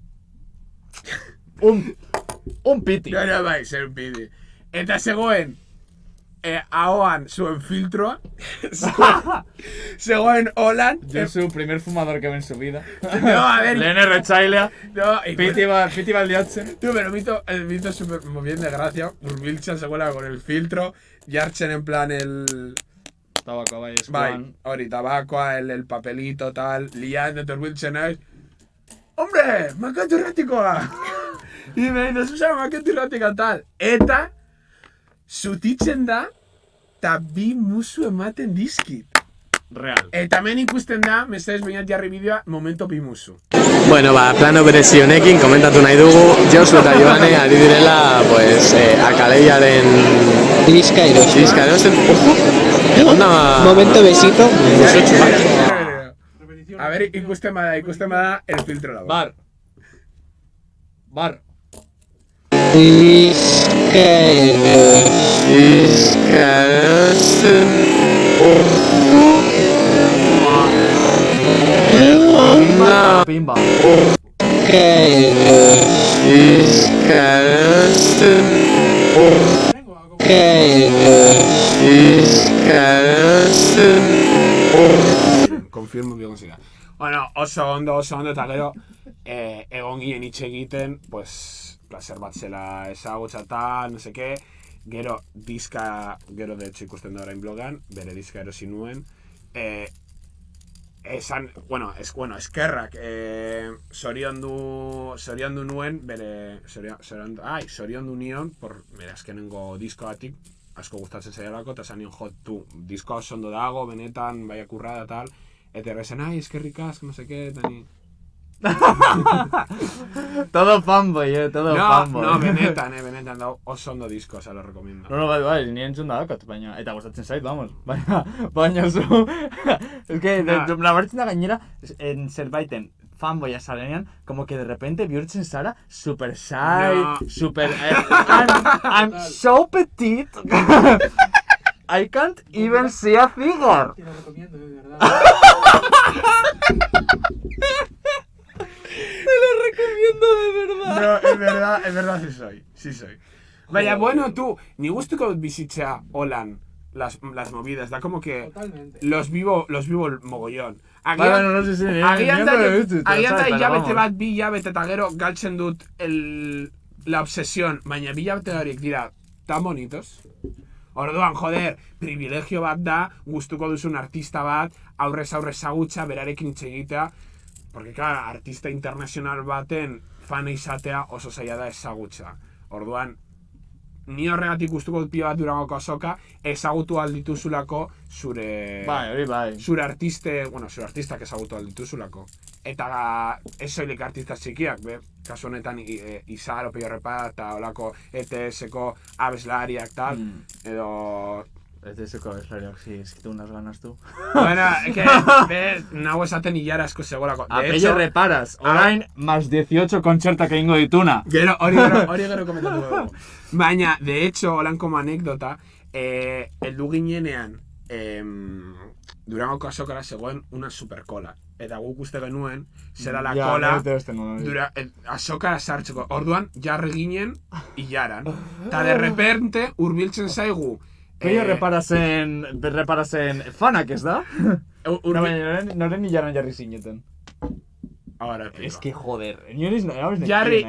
B: Un piti.
A: No, bai, zer un piti. Eta zegoen, ahoan zuen filtroa, zegoen holan,
B: Yo soy el primer fumador que ve en su vida.
A: no, a ver,
B: Lehen erretzailea.
A: no, y
B: Piti baldiatzen.
A: tú, pero el mito súper muy bien de gracia. Urbiltza se vuela con el filtro. Jartzen en plan el.
B: Tabako bai
A: Bai,
B: eskuan.
A: hori, tabakoa, el papelito, tal. Liando, te Urbiltzen es. ¡Hombre! ¡Makatu erratikoa! Y me dice, Susana, makatu erratika, tal. Eta, zutitzen da, ta bi musu ematen dizkit.
B: Real.
A: Eta hemen ikusten da, mesedez Beñat jarri bideoa, momento bi musu.
C: Bueno, plano berezi honekin komentatu nahi dugu Josu eta Joane ari direla, pues, akaleiaren
G: Diska erosi.
C: diska erosten. Ojo! Onda...
G: Momento besito.
C: Musotxu bat.
A: A ver, ikusten bada el filtro la
B: Bar.
G: Diska erosi.
C: Diska erosten. Onda...
B: Pimba.
C: Diska erosten. Diska erosten.
A: Confirmo bien consiga. Bueno, oso ondo, eta gero egon ginen hitz egiten, pues, placer bat zela ezagutza tal, no sé qué. Gero diska, gero de hecho ikusten da orain blogan, bere diska erosi nuen. Esan, eskerrak, zoriondu nuen, bere, zoriondu nion, por, bere azkenengo diskoatik, asko gustatzen zaialako, eta esan nion, tu, diskoa oso ondo dago, benetan, baia kurrada, tal, eta errezen, eskerrik asko, no sé qué, eta ni...
B: Todo fanboy, todo fanboy.
A: No, benetan, da oso ondo disko, se lo recomiendo.
B: No, bai, ni entzun da dakat, baina, eta gustatzen zait, vamos, baina zu, es que, nabartzen da gainera, zerbaiten fanboya zarenean, como que de repente bihurtzen zara, super shy,
A: No.
B: super, I'm so petite, I can't even see a figure.
D: Te lo recomiendo, de verdad.
B: Te lo recomiendo de verdad.
A: No, es verdad, sí soy. Vaya, bueno, tú, ni gustuko dut bizitzea holan las movidas, da como que
D: Totalmente.
A: los vivo el mogollón.
B: Bueno, no sé si
A: Agian da
B: pero
A: hilabete
B: vamos.
A: bat, bi hilabete eta gero galtzen dut la obsesión, baina bi hilabete horiek dira tan bonitos. Orduan, joder, privilegio bat da, gustuko duzun artista bat, aurrez ezagutza, berarekin hitz egitea, porque, claro, artista internacional baten fan izatea oso zaila da ezagutza. Orduan, ni horregatik gustuko dut pila bat Durangoko azoka, ezagutu aldituzulako zure...
B: Bai, hori bai.
A: Zure artistak ezagutu aldituzulako. Eta ez soilik artista txikiak, kasu honetan Izar, Opio eta olako ETS-ko abeslariak tal, edo...
B: ETS-ko abeslariak, sí, eskitu unas ganas tú.
A: Bueno, nago esaten hilara asko segolako.
B: Apello reparas, orain más 18 kontzertak egingo dituna.
A: Gero, hori gero komentatu dugu. Baina, de hecho, holan como anekdota, heldu ginenean Durangoko azokara zegoen una supercola. eta guk uste genuen, zera la
B: Ja,
A: kola,
B: nire beste nuen.
A: azokara sartzeko. Orduan, jarri ginen, ilaran. Ta de repente, hurbiltzen zaigu.
B: Peio reparazen fanak ez da? Noren hilaran jarri zineten.
A: Ahora,
B: Es que joder, nioris no,
A: jarri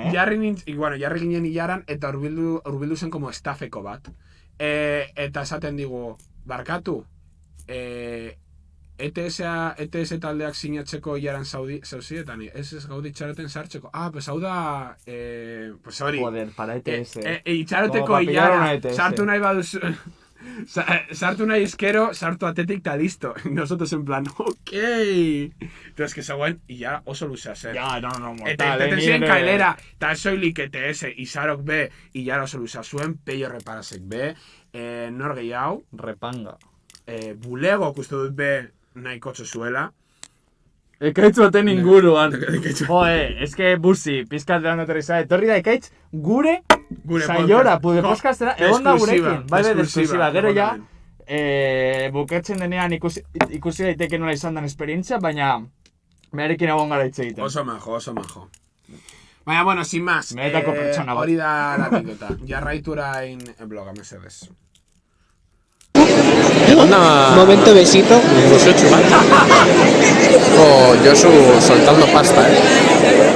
A: ginen ilaran, eta hurbildu zen como estafeko bat. Eta esaten digu, barkatu, ETS taldeak sinatzeko ilaran zauzi, eta ni, ez gaude itxaroten sartzeko. Pues hau da, pues hori.
B: Joder, para ETS.
A: Itxaroteko ilaran, sartu nahi baduzu. Sartu nahi izkero, sartu atetik ta listo. Nosotros en plan, ok. Entonces, que zegoen, ya oso luzea zen.
B: Ja, no, mortal.
A: Eta intenten ziren kailera, eta soilik ETS, Izarok B, ilara oso luzea zuen, Peio reparasek B, nor gehiago,
B: Repanga.
A: Bulego uste dut B nahikotxo zuela.
B: Ekaitz baten inguruan. Joe, eske busi, pizkat behan aterriza, etorri da ekaitz gure saiora, pude podcastera, egon da gurekin. Bai, exclusiva. Gero ja, bukatzen denean ikusi daiteke nola izan den esperientzia, baina beharekin egon gara hitz egiten.
A: Oso majo. Baina, bueno, sin más,
B: Benetako pertsona bat.
A: hori da la anekdota. Jarraiturain bloga, mesedez.
G: Momento besito.
C: Gusotxu bat. Josu soltando pasta,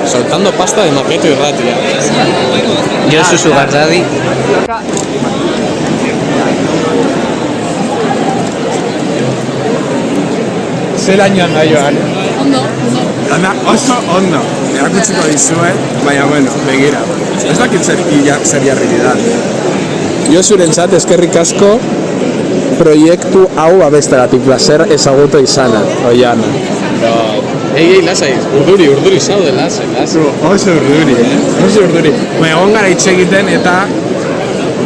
C: Soltando pasta de Maqueto Irratia.
G: Josu Sugar Daddy.
H: Zelainoan da joan. Ondo. Oso ondo. Erakutsiko dizue, baina bueno, begira. Ez dakit zer jarri didan. Josurentzat eskerrik asko proiektu hau abestagatik placer ezagutu izana, oian.
C: Ei, lasai, urduri zaude, lasai.
H: Oso urduri. Baina egon gara hitz egiten eta,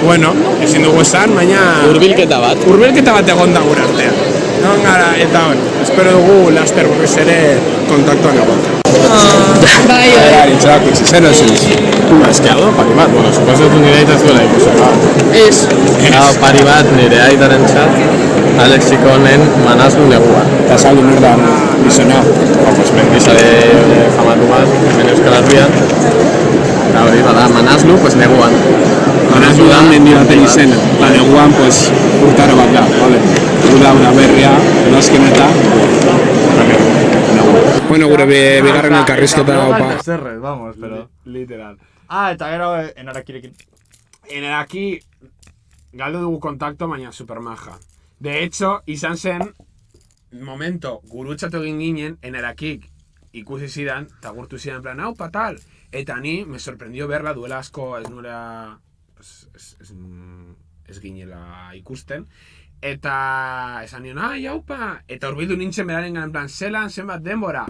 H: bueno, ezin dugu esan, baina...
C: Hurbilketa bat
H: egon da gure artean. Egon gara, eta espero dugu laster berriz ere kontaktuan egon.
I: Bai.
H: Zer osinez?
C: Ez que hau da pari bat, bueno, suposatu nire aita zuela ikusera.
H: Ez.
C: Hau pari bat nire aitaren txat, Alexiko honen manazlu negua.
H: Eta saldu nor da izena.
C: Pues mendizale famatu bat, hemen Euskal Herrian. Eta hori, bada, manazlu, pues neguan.
H: Manazlu da mendi baten izena. Eta neguan, pues, urtaro bat da, vale. Uda berria, edazkenetan. Bueno, gure bigarren elkarrizketa opa.
B: Vamos, pero...
A: Literal.
B: Eta gero enarakirekin.
A: Enaraki galdu dugu kontakto, baina supermaja. De hecho, izan zen momento gurutxatu egin ginen, enarakik ikusi zidan, eta gurtu zidan en plan, hau patal. Eta ni, me sorprendió verla, duela asko ez nuela, ez ginela ikusten. Eta esan nion, jaupa! Eta hurbildu nintzen beraren en plan, zelan, zenbat denbora.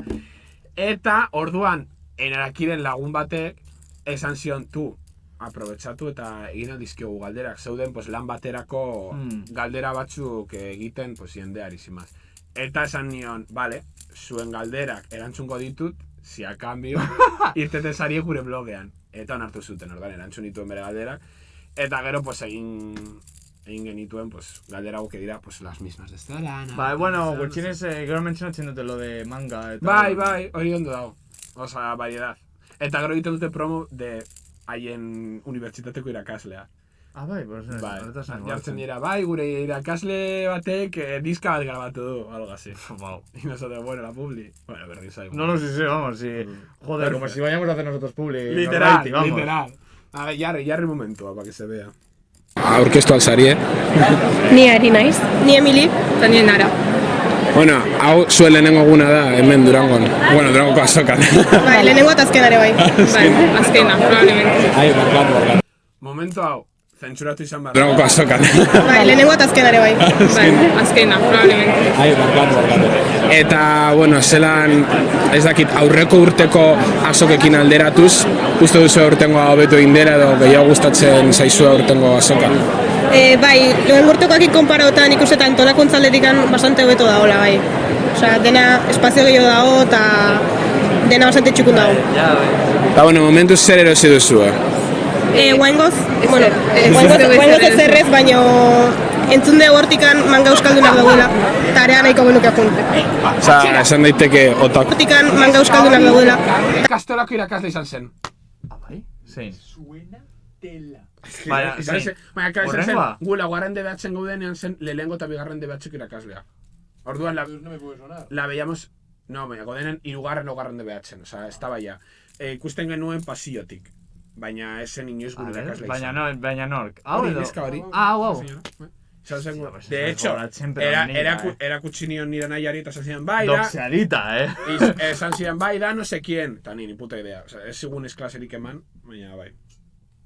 A: Eta orduan, enarakiren lagun batek, esan zion, aprobetxatu eta egin dizkiogu galderak. Zeuden pues, lan baterako galdera batzuk egiten pues, jendeari zimaz. Eta esan nion, vale, zuen galderak erantzungo ditut, si a cambio, irteten zari gure blogean. Eta onartu zuten, ordan, erantzun dituen bere galderak. Eta gero, pues, egin genituen, pues, galdera que dira, pues, las mismas de esta lana.
B: Bai, bueno, gutxinez, gero mentzionatzen dute lo de manga. Eta
A: Bai, hori ondo dago. Osa, variedad. Eta gero egiten dute promo de haien unibertsitateko irakaslea.
B: Bai, pues,
A: jartzen dira, bai, gure irakasle batek diska bat grabatu du, algo así.
B: Wow.
A: Y nosotros, bueno, la publi. Bueno, berdin zaigu.
B: No, sí, vamos, sí. Joder, como si vayamos a hacer nosotros publi.
A: Literal. A ver, jarri momentua, para que se vea.
H: Aurkeztu alzarie.
I: Ni Ari naiz. Ni Emili. Eta ni Nara.
H: Bueno, hau zuen lehenengo guna da, hemen Durangon. Bueno, Durangoko azokan.
I: Bai, lehenengo eta azkena ere bai. Bai, azkena, probablemente.
H: Barkatu.
A: Momento hau, zentzuratu izan behar.
H: Durangoko azokan.
I: Bai, lehenengo eta azkena ere bai. Bai, azkena, probablemente.
H: Barkatu. Eta, bueno, zelan, ez dakit, aurreko urteko azokekin alderatuz, uste duzu aurtengo hobetu indera edo gehiago gustatzen zaizu aurtengo azoka?
I: Bai, lehen urtekoakin konparautan ikusetan antolakuntza aldetikan bastante hobeto dagoela, bai. Osea, dena espazio gehiago dago eta dena bastante txukun dago.
H: Eta, bueno, momentuz zer erosi duzu,
I: Guaingoz, bueno, guaingoz ez errez, baino entzun dugu hortikan manga euskaldunak dagoela, eta area nahiko genuke jun.
H: Osa, esan daiteke otaku.
I: Hortikan manga euskaldunak dagoela.
A: Kastolako irakasle izan zen.
B: Bai? Zein?
D: Suena tela.
B: Baina, zein?
A: Baina, izan zen,
B: Horrengoa?
A: gu laugarren DBH-en gaudenean zen lehenengo eta bigarren DBH-ko irakaslea. Orduan,
D: No me puede sonar.
A: la veíamos... No, baina, gaudenen hirugarren laugarren DBH-en, oza, ez da baia. Ikusten genuen pasiotik. Baina esen inoiz gure irakasle izan.
B: Baina nork. Hau edo?
A: Neska hori.
B: Hau.
A: Izan zen,
B: pues
A: de
B: eso
A: hecho,
B: goratzen, pero ni,
A: erakutsi nion nire nahiari eta esan zidan, bai da,
B: Doxeadita,
A: esan zidan, bai da, no sé quién, eta ni puta idea, o sea, ez zigun esklaserik eman, baina bai,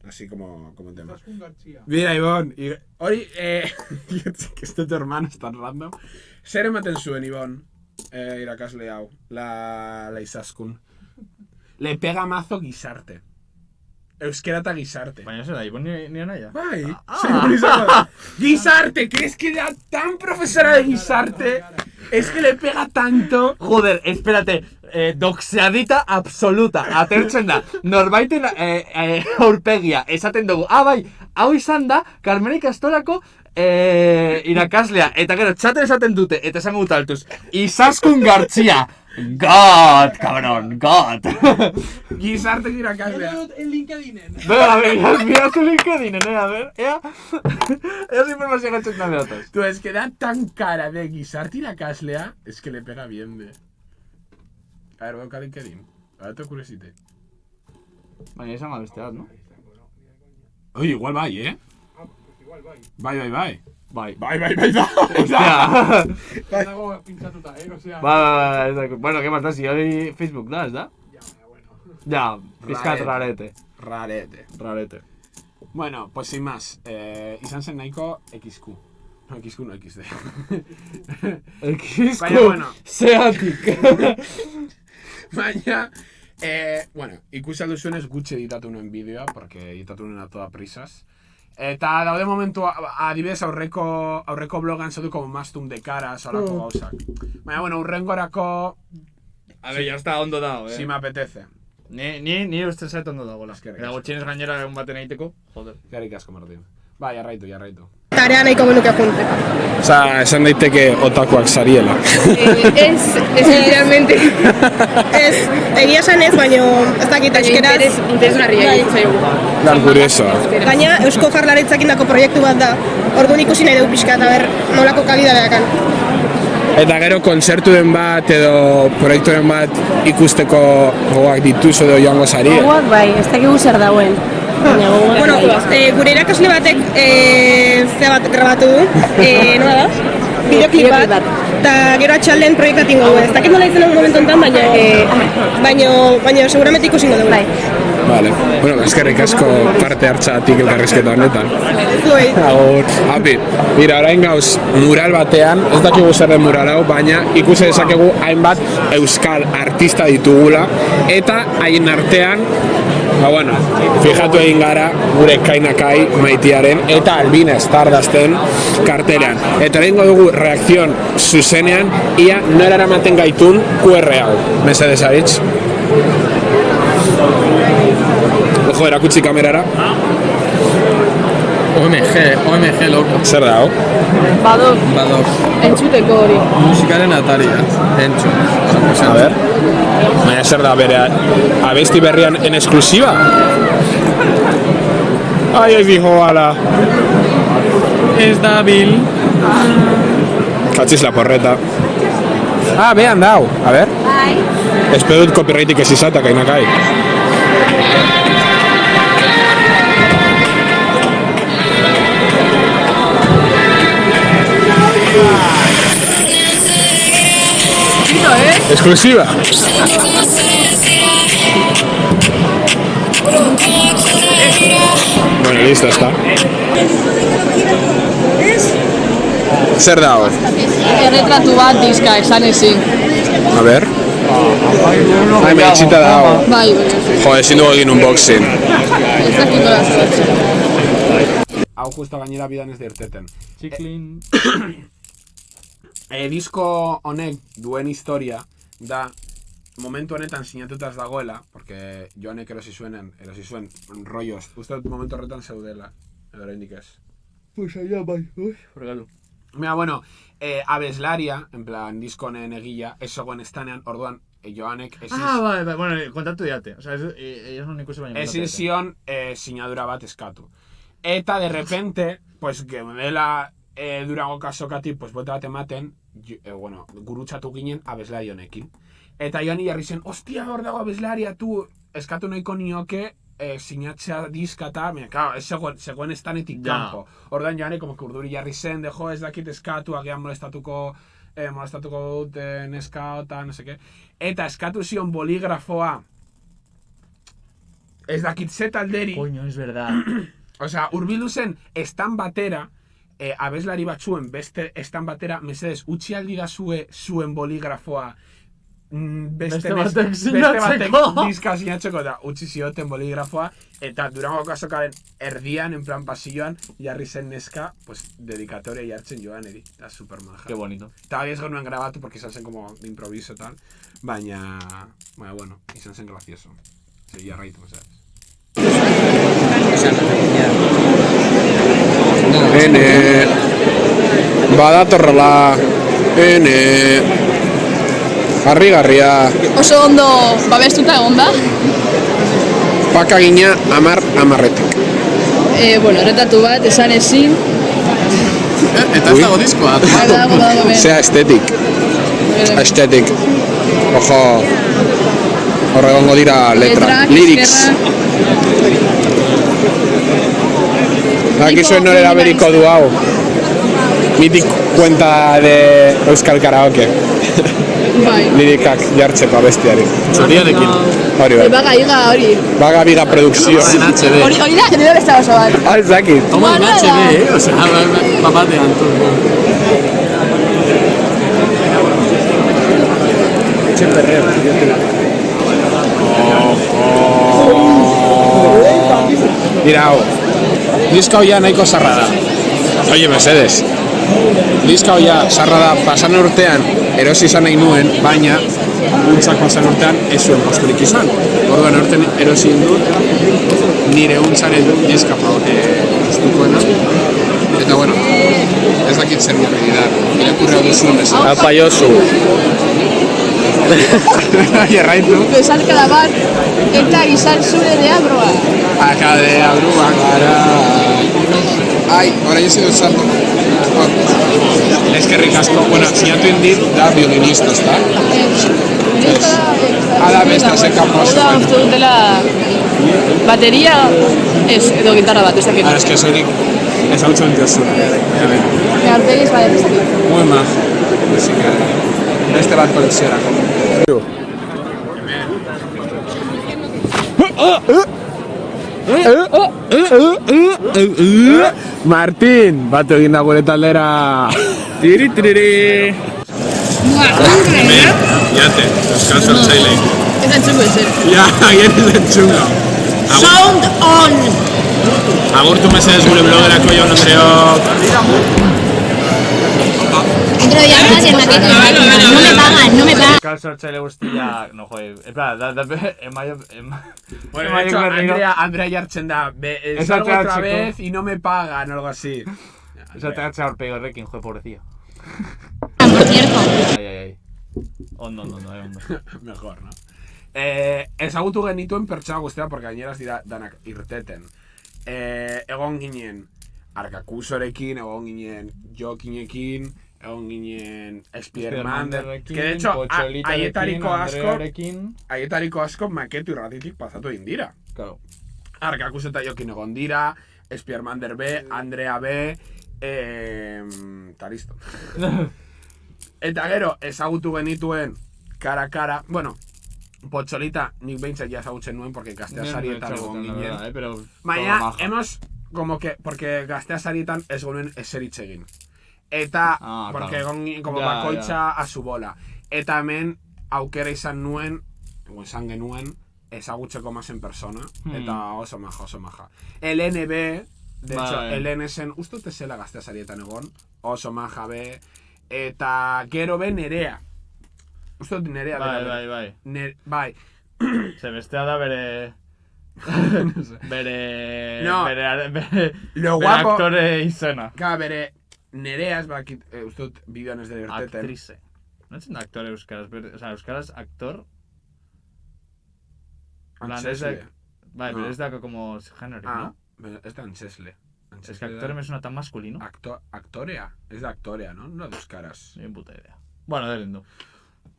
A: así como un tema.
D: Zaskun García.
A: Mira, Ibon, hori, que este tu hermano es tan random, zer ematen zuen, Ibon, irakasle hau, la Izaskun, le pega mazo gizarte. Euskera eta gizarte.
B: Baina zer da, Ibon nire naia?
A: Bai, según izango. Gizarte, ¿crees que era tan profesora de gizarte? Es que le pega tanto.
B: Joder, espérate, doxeadita absoluta, atertzen da, norbaiten aurpegia, esaten dugu, bai, hau izan da, Carmen Ikastolako irakaslea, eta gero, txaten esaten dute, eta esango dut altuz, Izaskun Gartzia, God, cabrón, God.
A: Gizarte irakaslea.
D: El LinkedIn.
B: Venga, mira tu LinkedIn, a ver, ea informazioa gatzen da behataz.
A: Tú, es que da tan cara de gizarte irakaslea, es que le pega bien de... A ver, boca LinkedIn. A ver, te curiosite.
B: Baina izan gabesteat, no?
A: Oye, igual bai, ¿eh?
D: Igual, bai.
A: Bai.
B: Bai.
A: Hostia.
D: Dago pinchatuta, osea.
B: Bai, bueno, ¿qué más da? Si hoy Facebook da, ¿da? Ya, pizkat rarete.
A: Rarete. Bueno, pues sin más, izan zen nahiko XQ. No, XQ no, XD.
B: XQ,
A: Baina, bueno.
B: Zeatik.
A: Baina, bueno, ikusi alduzuenez gutxi editatu nuen bideoa, porque editatu nuen a toda prisas. Eta daude momentu, adibidez aurreko blogan zauduko mastum de caras, horako gauzak. Baina, bueno, urrengorako...
B: A ver, ya está ondo dago,
A: Si me apetece.
B: Ni uste zait ondo dagoela.
A: Eskerrik
B: Eta
A: asko.
B: gutxienez gainera egun baten egiteko, joder.
A: Gerrik asko, Martin. Ba, jarraitu.
I: Eta area nahiko genuke jun.
H: Osa, esan daiteke otakuak zariela.
I: Realmente. Egia esan ez, baina ez dakit euskeraz.
J: Interesgarria zaigu.
H: Lan kurioso.
I: Gaina, Eusko Jaurlaritzakin dako proiektu bat da. Orduan ikusi nahi dugu pixka, eta ber, nolako kalidadeakan.
H: Eta gero kontzerturen bat edo proiekturen bat ikusteko gogoak dituz edo joango zari.
J: Gogoak bai, ez dakigu zer dauen.
I: Bueno, gure irakasle batek zea bat grabatu du, nola da? Bideoklip bat, eta gero atxalden proiektatingo du. Ez dakit nola izan momentu enten, baina seguramente ikusingo dugu.
H: Vale. Bueno, eskerrik asko parte hartzatik elkarrizketa honetan.
I: Zuei.
H: Agur. Api, mira, orain gauz mural batean, ez dakigu zer den mural hau, baina ikusi dezakegu hainbat euskal artista ditugula, eta haien artean, bueno, fijatu egin gara gure Kainakai Maitiaren eta Albina Stardustten kartelean. Eta egingo dugu reakzion zuzenean, ia nora eramaten gaitun QR hau. Mesedez abitz. Ojo, erakutsi kamerara.
C: OMG, loko.
H: Zer da, hau?
J: Badok. Entzuteko hori.
C: Musikaren ataria.
H: A ver. Baina zer da bere abesti berrian en exclusiva? Ai, ez dijo ala.
C: Ez da bil.
H: Katziz la porreta. Behan dau. A ver. Espero dut copyrightik ez izata, Kainakai. Exclusiva. Bueno, listo, está. Zer da hor?
J: Erretratu bat dizka, esan ezin.
H: A ver. Ai, me itxita da hor.
J: Bai,
H: Jo, ezin dugu egin unboxing.
J: ez dakit nola zeratzen.
A: Hau justo gainera bidan ez dirteten.
B: Txiklin.
A: Disko honek duen historia da momentu honetan sinatuta ez dagoela, porque Joanek erosi zuen rollos. Uste dut momentu horretan zeudela, edo oraindik ez.
B: Pues allá bai, barkatu.
A: Mira, bueno, abeslaria, en plan, diskonen egila, ez zegoen estanean, orduan, Joanek
B: Bai, bueno, kontatu diate. O sea, ellos non ikusi baina
A: ezin zion sinadura bat eskatu. Eta, de repente, pues, geundela Durango kasokatik, pues, bote bat ematen, bueno, gurutzatu ginen abeslari honekin. Eta joan jarri zen, ostia, hor dago abeslaria, tu, eskatu nahiko nioke, sinatzea diskata, mira, claro, ez zegoen estanetik kanpo. Ordan joan, como que urduri jarri zen, de jo, ez dakit eskatu, agian molestatuko dut neska eta no seke. Eta eskatu zion boligrafoa, ez dakitzetalderi.
B: Coño, es verdad.
A: Osea, urbildu zen estan batera, abeslari batzuen beste estan batera, mesedez, utzi aldi da zuen boligrafoa beste batek diska sinatzeko eta utzi zioten boligrafoa, eta Durango kasokaren erdian, en plan pasilloan, jarri zen neska, pues, dedikatoria jartzen joan eri, eta super maja.
B: Qué bonito.
A: Eta ez genuen grabatu, porque izan zen como de improviso tal, baina, bueno, izan zen gracioso. Sí, jarraitu, mesedez.
H: Ene, badatorrela, harrigarria,
J: Oso ondo babestuta egon da.
H: pakagina amarretik.
J: Bueno, erretatu bat, esan ezin.
H: Eta ez dago diskoa.
J: Dago,
H: Zea estetik. Ojo, horre gongo dira letra. Lyrics. Akizuen norera beriko du hau. Mitik cuenta de Euskal Karaoke. Lirikak jartzeko abestiari.
E: Zoriarekin.
H: Hori bai.
J: Baga higa hori.
H: Baga biga produkzio.
J: Hori da, nire besta oso bat.
H: Ez dakit.
E: Toma en HB, o sea, batean turbo.
H: Che perreo. Mira hau. Diska hoia nahiko zarra da. Oye, mesedes. Diska hoia zarra da, pasan urtean erosi izan nahi nuen, baina untzak pasan urtean ez zuen posturik izan. Orduan urtean erosi dut nire untzaren diska postukoena. Eta bueno, ez dakit zer jarri dira. Irakurreo duzun ez.
C: Apa Josu.
H: Jarraitu.
J: Bezalkada bat, eta izan zure de abroa.
H: Akade abrua gara. Ai, orain ez dut salto. Eskerrik asko, bueno, sinatu indit da violinista, ezta? Ada besta zeka poso.
J: Hau da, uste dutela bateria, ez, edo gitarra bat, ez dakit.
H: Ara, eske soilik ezagutzen diozu.
J: Arpegiz bai, ez dakit.
H: Muy maja. Así que beste bat koleksiorako. Martin, batu egin da gure taldera. Tiri. Jate, euskal sortzaileik.
J: Ez da txungo ezer.
H: Ja, agian ez den txungo.
J: Sound on!
H: Agurtu mesedez gure blogerako jaun Andreok.
K: Dentro de ya no me pagan.
B: Euskal sortzaile guztiak, no jode, emaio...
A: Bueno, de hecho, Andrea jartzen da, salgo otra vez y no me pagan, o algo así.
B: Esa te hacha horpegi horrekin, joder, pobrecilla.
K: Por cierto.
B: Ai. Ondo.
A: Mejor, no? Ezagutu genituen pertsona guztia, porque gaineraz dira danak irteten. Egon ginen Arkakusorekin, egon ginen Jokinekin, egon ginen Spiermanderrekin, que de hecho, aietariko asko maketu irratitik pasatu egin dira.
B: Claro.
A: Arkakus eta Jokin egon dira, Spiermander B, Andrea B, eta listo. Eta gero, ezagutu genituen kara, bueno, Potxolita nik behintzat ja ezagutzen nuen, porque Gaztea Sarietan egon ginen. Baina, hemos, como que, porque Gaztea Sarietan ez genuen eseritz egin. Eta, porque egon como bakoitza a su bola. Eta hemen, aukera izan nuen, esan genuen, ezagutzeko mazen persona, eta oso maja. LNB, de hecho, LN zen, uste dute zela Gaztea Sarietan egon, oso maja be, eta gero be Nerea. Uste dut Nerea dela.
B: Bai.
A: Bai.
B: Ze bestea da bere Bere...
A: No.
B: Bere
A: Lo guapo...
B: aktore izena.
A: Ka, bere... Nerea ez bakit, uste dut bideoan ez dela irteten.
B: Actrice. No zen aktore euskaraz, o sea, euskaraz aktor...
A: Antzesle.
B: Bai, pero es de como genérico, ¿no?
A: Es de Antzesle.
B: Es que actor me suena tan masculino.
A: Actorea. Es de actorea, ¿no? No de euskaraz.
B: Ni puta idea. Bueno, de lindo.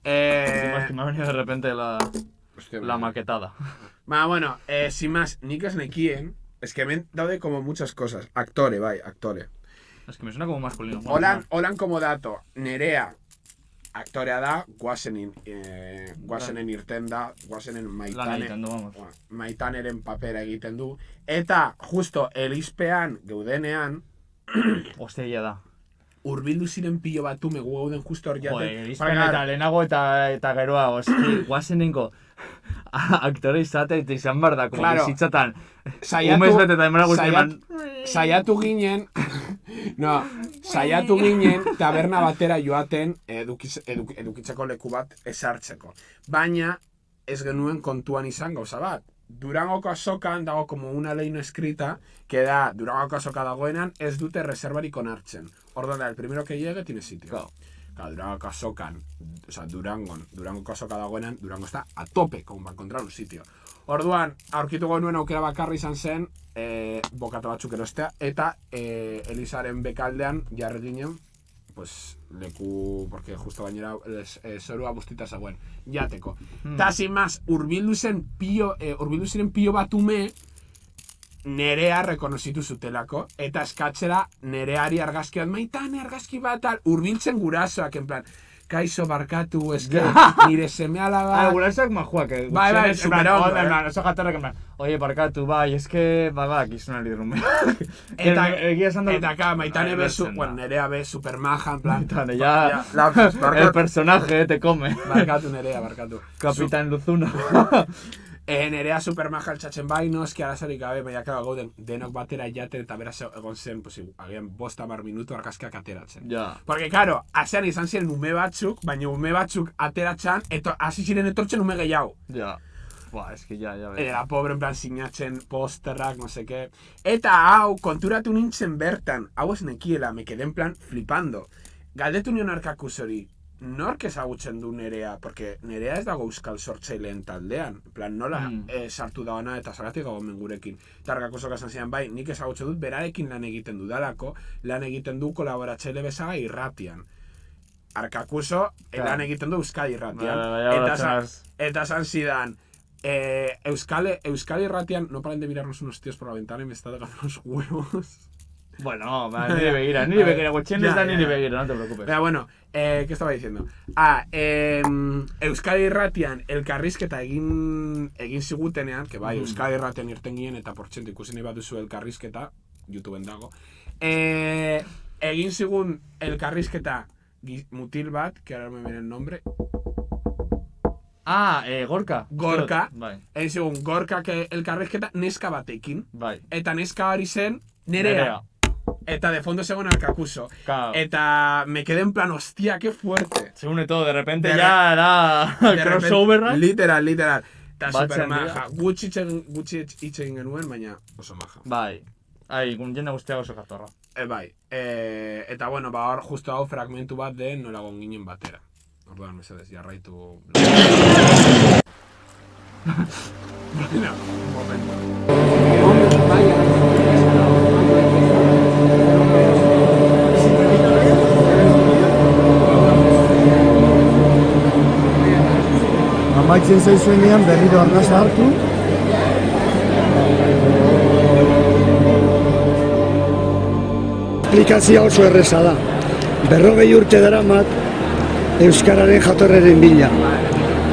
B: Es que me ha venido de repente la maquetada.
A: Bueno, sin más, nik ez nekien, es que me daude como muchas cosas. Actore, bai, actore.
B: Es que me suena como masculino.
A: Holan como dato, Nerea, aktorea da, guazenen irten da, guazenen Maitaneren papera egiten du. Eta, justo, elizpean, geudenean...
B: Ostia da.
A: Urbildu ziren pilo batu megu gauden justo hor jaten.
B: Joder, elizpean eta lehenago eta geroa, oski, guazenenko aktore izate eta izan behar da, como bizitzatan. Umez bete eta demora guzti eman...
A: Saiatu ginen... No, saiatu ginen taberna batera joaten edukitzeko leku bat esartzeko. Baina ez genuen kontuan izan gauza bat. Durangoko azokan dago como una ley no escrita, que da, Durangoko azoka dagoenan ez dute reservarik onartzen. Orduan da, el primero que llegue tiene sitio. Claro, Durangoko azokan, o sea, Durangoko azoka dagoenan, Durango está a tope como para encontrar un sitio. Orduan, aurkituko nuen aukera bakarra izan zen, bokata batzuk erostea, eta Elizaren bekaldean jarri ginen, pues, leku, porque justo gainera zorua bustita zegoen, jateko. Ta, sin más, urbildu ziren pilo batume, Nerea rekonozitu zutelako, eta eskatzera Nereari argazkian, Maitane argazki bat, urbiltzen gurasoak, en plan, kaixo barkatu, eske, nire seme alaba...
B: Gurasoak majuak,
A: bai, superondo,
B: oso jatorrak, en plan, oie, barkatu, bai, eske, gizuna liderrume.
A: Eta, Maitane be, Nerea be, supermaja, en plan...
B: Maitane, ya, el personaje te come.
A: Barkatu, Nerea, barkatu.
B: Kapitan Luzuna.
A: Nerea supermaja altxatzen bai, no, eski arazorik gabe, baina gauden denok batera jaten eta beraz egon zen, pues, agian 5-10 minutu argazkiak ateratzen.
B: Ja.
A: Porque, claro, asean izan ziren ume batzuk, baina ume batzuk ateratzen, eta hasi ziren etortzen ume gehiago.
B: Ja. Buah, eski ja,
A: Era pobre, en plan, sinatzen posterrak, no sé qué. Eta hau, konturatu nintzen bertan, hau ez nekiela, me quedé en plan flipando. Galdetu nion Arkakuz hori, nork ezagutzen du Nerea, porque Nerea ez dago euskal sortzaileen taldean. En plan, nola sartu dagoena eta zagatik gagomen gurekin. Eta Arkakuzok esan zian, bai, nik ezagutzen dut berarekin lan egiten dudalako, lan egiten du kolaboratzaile bezaga irratian. Arkakuzo lan egiten du Euskadi irratian. Eta esan zidan, Euskadi irratian, no paren de mirarnos unos tíos por la ventana y me está dejando unos huevos.
B: Bueno, niri begira, gutxien ez da niri begira, no te preocupes.
A: Pero bueno, ¿qué estaba diciendo? Euskadi irratian elkarrizketa egin zigutenean, que bai, Euskadi irratian irten ginen eta portxento ikusi nahi bat duzu elkarrizketa, YouTubeen dago, egin zigun elkarrizketa mutil bat, que ahora me viene el nombre.
B: Gorka.
A: Gorka.
B: Bai.
A: Egin zigun Gorka elkarrizketa neska batekin.
B: Bai.
A: Eta neska hori zen Nerea. Eta de fondo según Arkakuzo.
B: Claro.
A: Eta me quedé en plan, hostia, qué fuerte.
B: Se une todo, de repente ya era crossover, ¿no?
A: Literal. Eta super maja. Gutxi itxegin genuen, baina oso maja.
B: Bai. Jende guztiago oso katorra.
A: Bai. Eta bueno, hor justo hau fragmentu bat de nola gonginen batera. Orduan, mesedez, jarraitu... Bueno, un momento.
L: Amaitzen zaizuenean berriro arnasa hartu. Aplikazioa oso erreza da. 40 urte daramat euskararen jatorraren bila.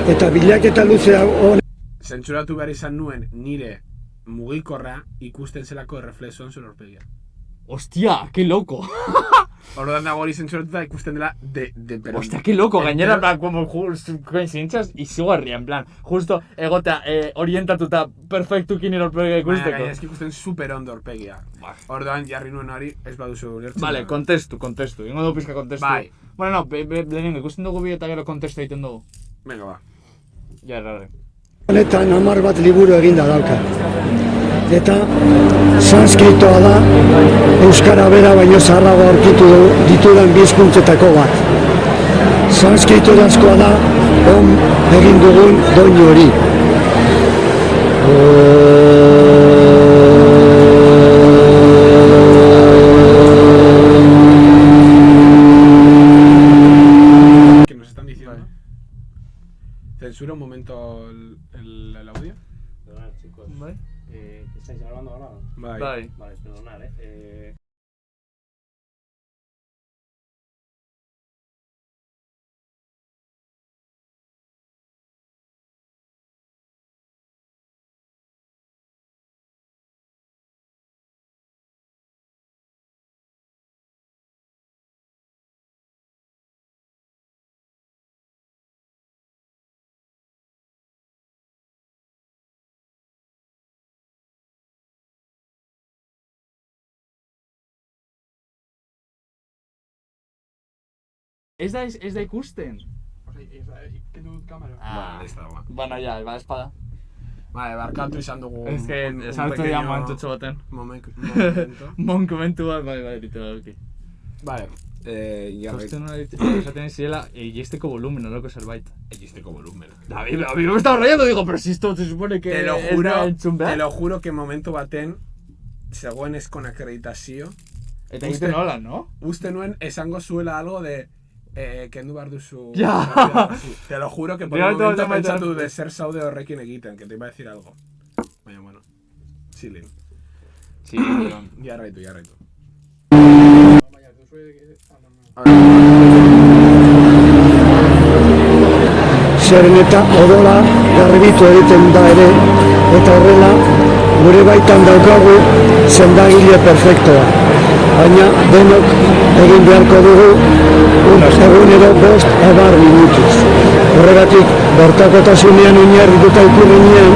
L: Eta bilaketa luzea hon...
A: Zentsuratu behar izan nuen nire mugikorra ikusten zelako erreflexoan zure aurpegia.
B: Hostia, qué loco.
A: Orduan dago hori zentsuratuta ikusten dela de pero...
B: Hostia, qué loco, gainera, en plan, como coincidencias izugarria, en plan, justo egotea orientatuta perfektukin nire aurpegia ikusteko.
A: Baina, gaina ikusten super ondo aurpegia. Orduan jarri nuen hori ez baduzu ulertzen.
B: Vale, kontestu. Ingo dugu pizka kontestu.
A: Bai.
B: Bueno, lehenengo, ikusten dugu bi eta gero kontestu egiten dugu.
A: Venga, ba.
B: Ja, errare.
L: Honetan 10 bat liburu eginda dauka. eta sanskritoa da euskara bera baino zaharrago aurkitu ditudan bi hizkuntzetako bat. Sanskritorazkoa da on egin dugun doinu hori.
A: Que nos están diciendo. ¿Censura un momento el audio?
M: Perdonad, chicos.
B: Vale.
M: ¿Estáis grabando ahora?
B: Vale.
M: Vale, perdonad,
B: Ez da ikusten.
D: Kendu dut kamera.
A: Vale, ez dago.
B: Bueno, ja, ba, espada.
A: Vale, barkatu izan dugu...
B: Ez que, esartu dira momentutxo baten.
A: Momento.
B: Momentu bat, bai, literalki.
A: Vale, jarraitu.
B: Zosten una esaten zirela, egisteko volumen, oloko zerbait.
A: Egisteko volumen.
B: A mí me estaba rayando, digo, pero si esto se supone que
A: Te lo
B: es
A: juro,
B: da entzun behar.
A: te lo juro que momentu baten, zegoen ez con acreditazio.
B: Eta egiten nola, no?
A: Uste nuen esango zuela algo de... kendu behar duzu...
B: Ja!
A: Te lo juro que por
B: Mira,
A: un momento
B: te voy a
A: pentsatu
B: meter.
A: de ser saude horrekin egiten, que te iba a decir algo. Baina, bueno. Chilling.
B: Sí, pero...
A: Jarraitu.
L: Zeren eta odola garbitu egiten da ere, eta horrela gure baitan daukagu sendagile perfektoa. Baina denok egin beharko dugu egunero 5-10 minutuz. Horregatik, bertakotasunean oinarrituta ikurrinean,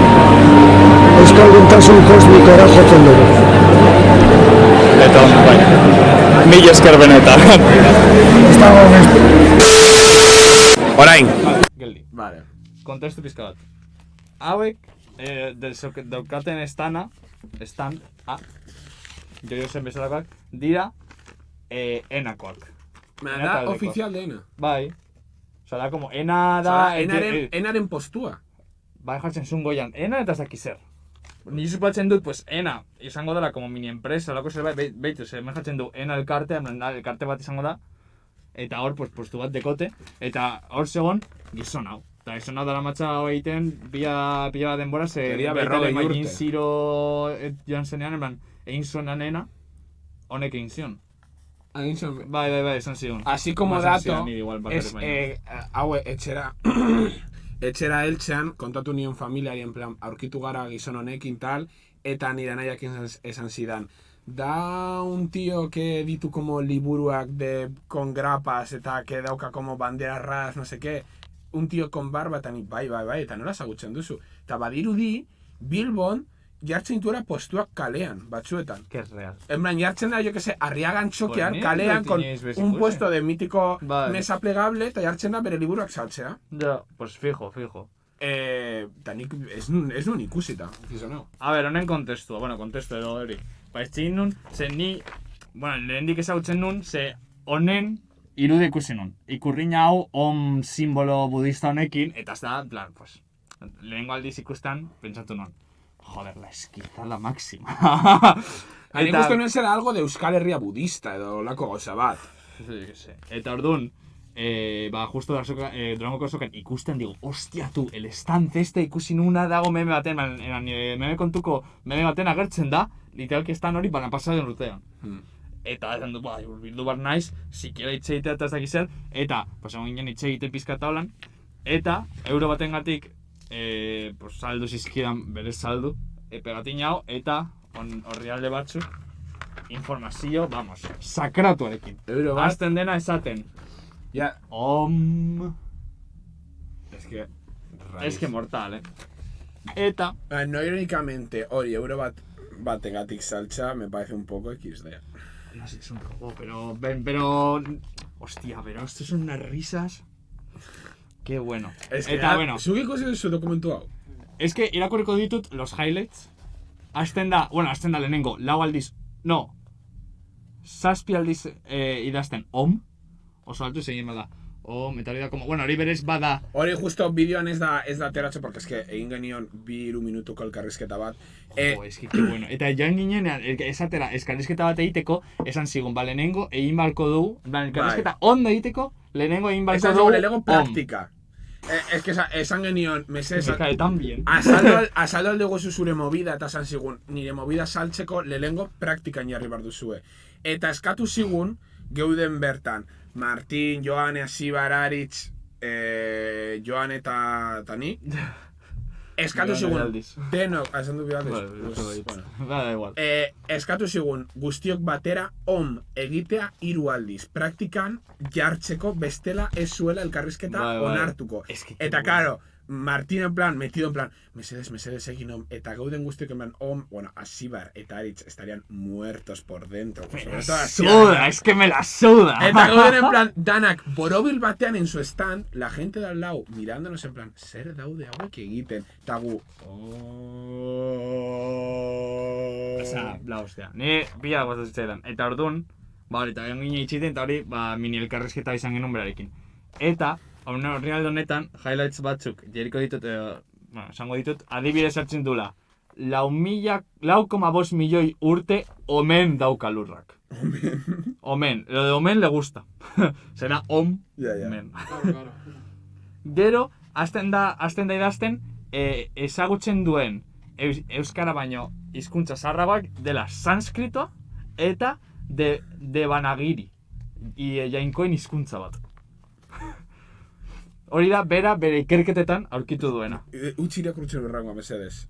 L: euskalduntasun kosmikora jotzen dugu.
E: Eta bai. Mil esker benetan.
L: Ez dago
A: Orain.
B: Geldi.
A: Vale.
B: Kontestu pizka bat. Hauek, daukaten stand, jo zen bezalakoak, dira enakoak.
A: Da oficial de ENA.
B: Bai. Osa, da como ena da...
A: Enaren postua.
B: Bai jartzen zuen goian, ena eta ez daki zer. Ni supatzen dut, pues, ena izango dela como mini empresa, lako zerbait, beitu, hemen jartzen du ena elkarte, elkarte bat izango da, eta hor, pues, postu bat dekote, eta hor zegoen gizon hau. Eta gizon hau dara matxa egiten, pila bat denbora, ze...
A: Teria 40 urte.
B: Egin ziro joan zenean, en plan, egin zuenan ena, honek egin zion. Bai, esan zion.
A: Así como dato, es, hau etxera, etxera heltzean, kontatu nion familiari, en plan, aurkitu gara gizon honekin tal, eta nire nahiak esan zidan. Da un tío que ditu como liburuak con grapas, eta que dauka como banderas raras, no sé qué, un tío con barba, eta nik, bai, eta nola zagutzen duzu. Eta badirudi, Bilbon, jartzen dituela postuak kalean, batzuetan.
B: Que es real.
A: En plan, jartzen da, yo que sé, Arriagan txokean, kalean, con un puesto de mítico mesa plegable, eta jartzen da bere liburuak saltzea.
B: Ja, pues fijo.
A: Eta nik, ez nun ikusita, gizoneo.
B: A ver, honen kontestu edo hori. Ba, ez txin nun, ze ni, bueno, lehendik ezagutzen nun, ze honen irude ikusi nun. Ikurriña hau on simbolo budista honekin, eta ez da, en plan, pues, lehengo aldiz ikustan, pentsatu nun. Joder, la esquiza la máxima.
A: Hain ikusten nuen zera algo de Euskal Herria budista edo lako gauza bat.
B: Eta orduan, justo Durangoko sokan ikusten digo, hostia tu, el stand este ikusi nuna dago meme baten, meme kontuko meme baten agertzen da, literalki stand hori bana pasaren urtean. Eta esan du, bildu bar naiz, sikiera itxegitea eta ez dakiz zer, eta, egon ginen itxegite pizka taulan, eta, euro baten gatik, saldu zizkidan berez saldu, pegatin hau, eta horrialde batzuk, informazio, vamos, sakratuarekin. Azten dena esaten.
A: Ja.
B: Es que mortal, Eta...
A: No irónicamente, hori euro bategatik saltza, me parece un poco XD.
B: No sé, es un robo, pero... Hostia, pero esto son unas risas... Qué bueno.
A: Es que, eta, bueno... Zuk ikusi duzu dokumentu hau?
B: Es que irakurriko ditut los highlights. hasten da lehenengo, 4 aldiz, no, 7 aldiz idazten om, oso altu zegin bada. Eta hori da, bueno, hori berez bada...
A: Hori justo bideoan ez da ateratxe, porque eske egin genion 2 minutuko elkarrizketa bat.
B: Eski, que bueno. Eta joan ginenean, esatera, elkarrizketa bat egiteko, esan zigun, lehenengo egin barko dugu, elkarrizketa ondo egiteko, lehenengo egin barko dugu,
A: lehenengo praktika. Ez que esan genion, meses...
B: Me cae tan bien.
A: Azaldo alde gozu zure movida, eta esan zigun, nire movida saltzeko lehenengo praktikan jarri bar duzue. Eta eskatu zigun, geuden bertan, Martin, Joane, Asibar, Aritz, Joan eta ni. Eskatu zigun, denok, esan du bidaldiz.
B: Da igual.
A: Eskatu zigun, guztiok batera om egitea 3 aldiz. Praktikan jartzeko bestela ez zuela elkarrizketa onartuko. Eta karo, Martin en plan, metido en plan, mesedes egin om, eta gauden guztiok en plan, bueno, Asibar eta Aritz estarían muertos por dentro.
B: Me la suda, es que me la suda.
A: Eta gauden en plan, danak, borobil batean en su stand, la gente de al lado, mirándonos en plan, zer daude hauek egiten, eta gu,
B: Osa, la hostia. Ni pila gozatu zitzaidan. Eta orduan, eta egon gine itxiten, eta hori, mini elkarrizketa izan genuen berarekin. Eta, horri aldo honetan, highlights batzuk, jeriko ditut, esango ditut, adibidez hartzen dula, 4,5 milioi urte omen dauka lurrak. Omen. Lo de omen le gusta. Zena omen. Gero, hasten da idazten, ezagutzen duen euskara baino hizkuntza zaharragoak dela sanskritoa eta devanagiri. Jainkoen hizkuntza bat. Hori da, bere ikerketetan aurkitu duena.
A: Utsi irakurtzen berrangoa, mesedez.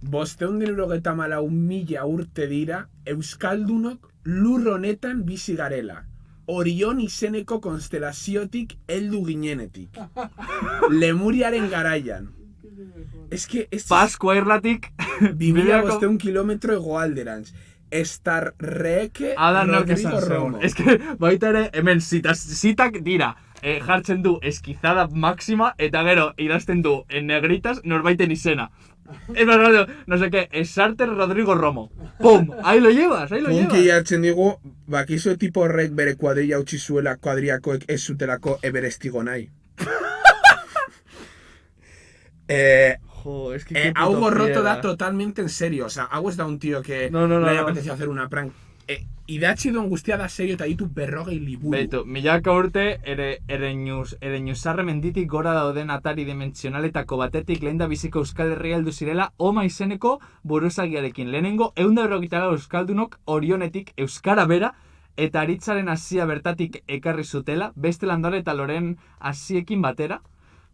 A: 594.000 urte dira euskaldunok lur honetan bizi garela. Orion izeneko konstelaziotik heldu ginenetik. Lemuriaren garaian.
B: Paskua irlatik
A: 2.500 kilometro hegoalderantz. Estarreke Rodrigo Romo.
B: Es que baita ere, hemen zitak dira. Jartzen du eskizada máxima eta gero idazten du en negritas norbaiten izena. Es verdad, no sé qué, Esarter Rodrigo Romo. ¡Pum! Ahí lo llevas, ahí lo llevas.
A: Punki jartzen digu, bakizu tipo horrek bere kuadrilla utzi zuela kuadriakoek ez zutelako eberestigo nahi.
B: Jo, es que
A: hau gorroto da totalmente en serio. O sea, hau ez da un tío que le haya apetecido hacer una prank. Idatzi duen guztia da serio eta ditu 40 liburu.
B: Beitu, milaka urte ereñuzarre menditik gora dauden atari dimensionaletako batetik lehen da biziko Euskal Herria heldu zirela Oma izeneko buruzagiarekin. Lehenengo 150 euskaldunok Orionetik euskara bera eta Aritzaren hasia bertatik ekarri zutela, beste landare eta loren hasiekin batera,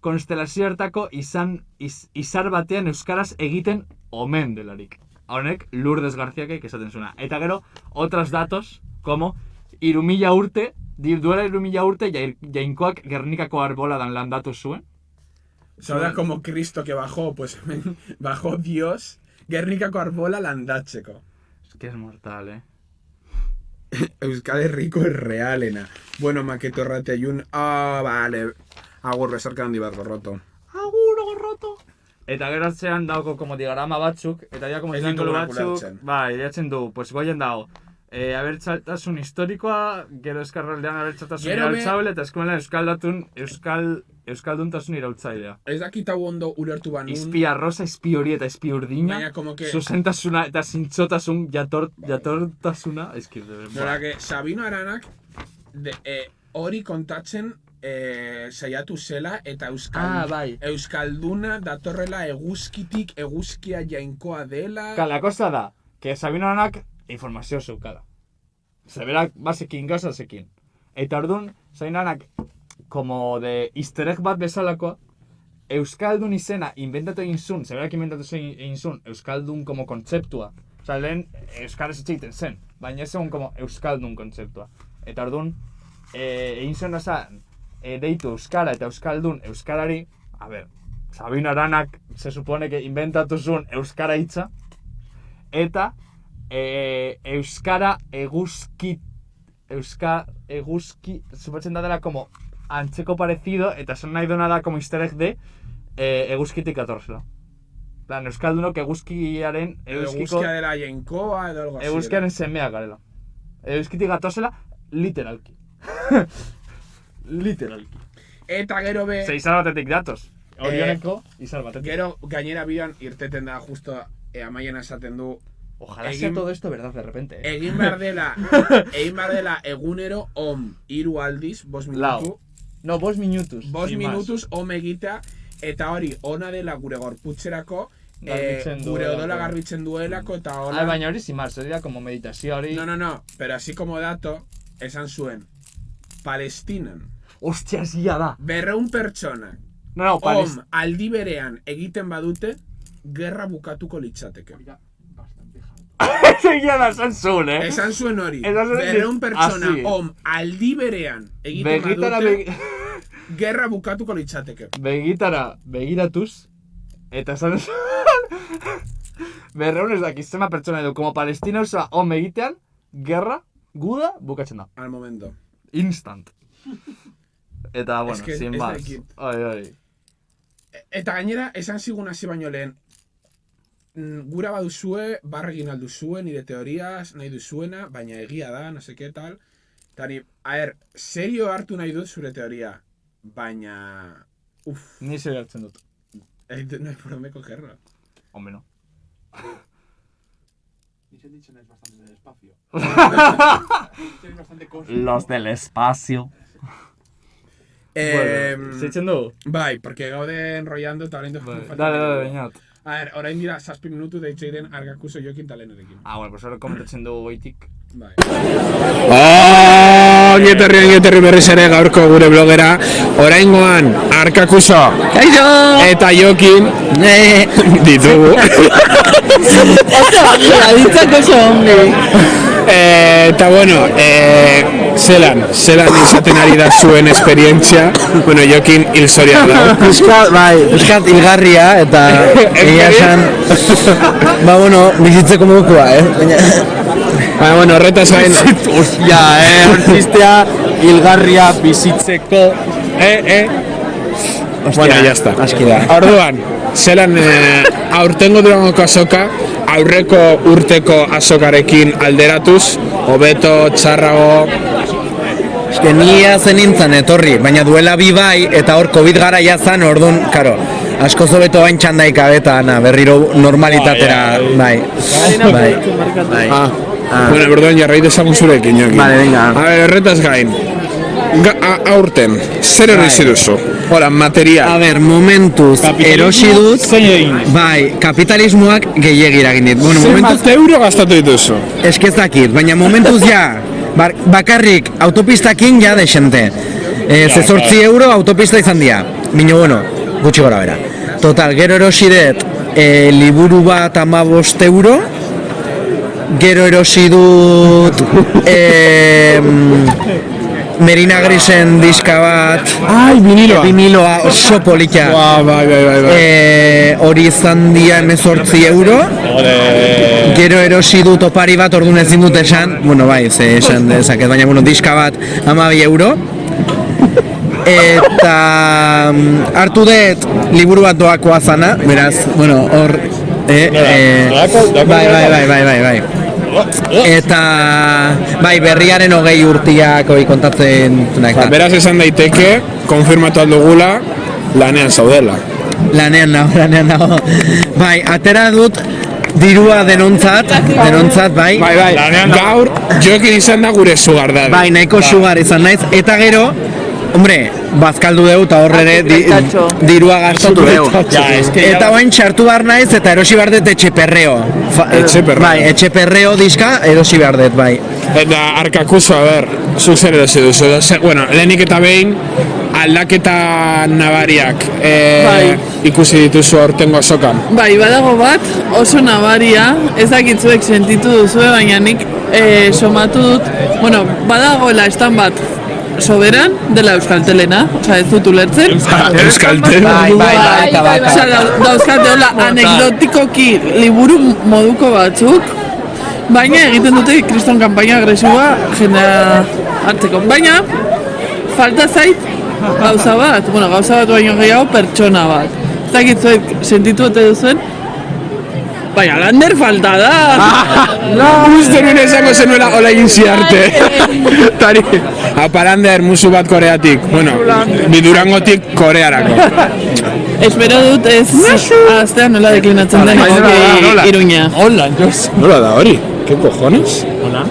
B: konstelazio hartako izar batean euskaraz egiten omen delarik. Honek, Lourdes Garziakek esaten zuena. Eta gero, otros datos, como, 3.000 urte, duela 3.000 urte, jainkoak Gernikako arboladan landatu zuen.
A: Zora, como Cristo que bajó, pues bajó Dios, Gernikako arbola landatzeko.
B: Es que es mortal,
A: Euskal Herriko es realena. Bueno, maketo rateiun, vale. Agur, besarka handi bat gorroto.
B: Agur, gorroto. Eta geratzean dauko como diagrama batzuk, eta ja como zingolo batzuk, jatzen du, pues goien dago. Abertzaltasun historikoa, gero eskarraldean abertzaltasun iraultzaile, eta eskuela euskalduntasun iraultzailea.
A: Ez dakit hau ondo ulertu banun.
B: Izpi arroza, izpi hori eta izpi urdina, zuzentasuna eta zintzotasun, jatortasuna, eski.
A: Nora, que Sabino Aranak hori kontatzen saiatu zela eta euskalduna datorrela eguzkitik eguzkia jainkoa dela.
B: La cosa da, que Sabino Aranak informazio zeukala. Zeberak basekin gazazekin. Eta orduan, Sabino Aranak, como de easter egg bat bezalakoa, euskaldun izena inventatu egin zuen, zeberak inventatu egin zuen, euskaldun como kontzeptua. Osa, lehen euskaraz etxeiten zen, baina ez egon como euskaldun kontzeptua. Eta orduan, egin zuen esan, deitu euskara eta euskaldun euskarari, Sabino Aranak se supone que inventatu zuen euskara hitza, eta euskara eguzki, supotzen da dela como antzeko parecido, eta son nahi dona da como easter egg de eguzkitik atorzela. plan, euskaldunok eguzkiaren,
A: Eguzkia dela jainkoa edo algo así.
B: eguzkiaren semeak garela. Euskitik gatozela, literalki. Literalki.
A: Eta gero be...
B: Ze izar batetik datoz. Orioneko izar batetik.
A: Gero gainera bidean irteten da justo amaiena esaten du.
B: Ojalá sea todo esto verdad de repente.
A: Egin behar dela egunero 3 aldiz, 5 minutu.
B: No, 5 minutuz.
A: 5 minutuz egitea, eta hori ona dela gure gorputzerako, gure odola garbitzen duelako, eta hola...
B: Baina hori zimar, hori da como meditazio hori...
A: No, pero así como dato, esan zuen, Palestinan.
B: Ostia, zia da.
A: 200 pertsonak.
B: No,
A: aldi berean egiten badute, gerra bukatuko litzateke.
B: Egia da, esan zuen,
A: Esan zuen hori. 200 pertsona, aldi berean egiten badute, gerra bukatuko litzateke.
B: Begiratuz, eta esan zuen... 200 ez dakiz zema pertsona edo, como Palestina osoa egitean, gerra, guda, bukatzen da.
A: Al momento.
B: Instant. Eta, bueno, sin más.
A: Eta gainera, esan zigun hasi baino lehen, gura baduzue, barregin alduzue, nire teoriaz, nahi duzuena, baina egia da, no seke tal. Eta ni, serio hartu nahi dut zure teoria, baina...
B: Ni serio hartzen dut.
A: No hay por me cogerlo.
B: Hombre, no.
D: Dicen es bastante del espacio.
B: Los del espacio. Zeitzen dugu?
A: Bai, porque gaude enrollando eta orain
B: Dale, bainat.
A: A ver, orain dira 7 minutu deitzeiren argakuso jokin talenerekin.
B: Bueno, pues ahora komentatzen dugu goitik.
A: Bai.
H: Nieterri berriz ere gaurko gure blogera. Oraingoan, arkakuso.
J: Kaixo!
H: Eta jokin. Ditugu.
J: Aditzako oso ongi.
H: Eta bueno, zelan izaten ari da zuen esperientzia. Bueno, jokin hilzoria da.
G: Piskat hilgarria eta egia esan, bueno, bizitzeko modukua,
H: Baina, bueno, horretaz gain...
G: Ostia, artistea hilgarria bizitzeko...
H: Bueno, ya está.
G: Aski da.
H: Orduan, zelan aurtengo durangoko azoka, aurreko urteko azokarekin alderatuz, hobeto, txarrago...
G: Eske nia zen nintzen etorri, baina duela bi bai, eta hor COVID garaia zan, orduan, karo, asko zobeto bain txandaik abeta, berriro normalitatera, bai.
H: Bueno, orduan jarrai dezagun zurekin, Jokin.
G: Vale, venga.
H: A ver, erretaz gain. Aurten, zer erosi duzu? Hora, material.
G: A ver, momentuz, erosi dut, bai, kapitalismoak gehiagira egin dit. Bueno,
H: momentuz... euro gastatu dituzu?
G: Eskezakit, baina momentuz ja, bakarrik autopistakin ja desente. Ze 8 euro autopista izan dira. Bino, bueno, gutxi gora bera. Total, gero erosi dut, liburu bat 15 euro. Gero erosi dut Merina Grisen diska bat. Viniloa oso polita.
H: Bai.
G: Hori izan dira 18 euro. Gero erosi dut opari bat, orduan ezin dut esan. Bueno, bai, esan dezaket, baina bueno, diska bat 12 euro. Eta hartu dut liburu bat doakoa zana, beraz, bueno, hor... Bai. Eta bai, berriaren 20 urtiak kontatzen zuenak.
H: Beraz esan daiteke, konfirmatu aldugula, lanean zaudela.
G: Lanean nago. Bai, atera dut dirua denontzat, bai.
H: Gaur, Jokin izan da gure sugardade.
G: Bai, nahiko sugar izan naiz, eta gero, hombre, bazkaldu dugu eta horre dirua gastatu dugu. Eta bain txartu behar naiz eta erosi behar dut etxeperreo. Bai, etxeperreo diska erosi behar dut, bai.
H: Eta arkakuso, a ber, zuk zer edosi duzu. Bueno, lehenik eta behin aldaketa nabariak ikusi dituzu aurtengo azokan.
J: Bai, badago bat, oso nabaria, ez dakitzuek sentitu duzue, baina nik somatu dut, bueno, badagoela estan bat, soberan dela Euskaltelena, oza, ez dut ulertzen.
H: Euskaltel?
G: Bai.
J: Oza, dauzkate hola anekdotikoki liburu moduko batzuk, baina egiten dute kriston kanpaina agresiua jendea hartzeko. Baina, falta zait gauza bat baino gehiago pertsona bat. Ez dakitzuek sentitu eta duzuen, Baina Lander falta da.
H: Uste nuen esango zenuela hola egin ziarte. Tari. Apalander musu bat Koreatik. Bueno, Bidurangotik Korearako.
J: Espero dut ez aztean nola deklinatzen den Iruña.
H: Hola, Jos. Nola da hori? ¿Qué cojones?
B: Hola.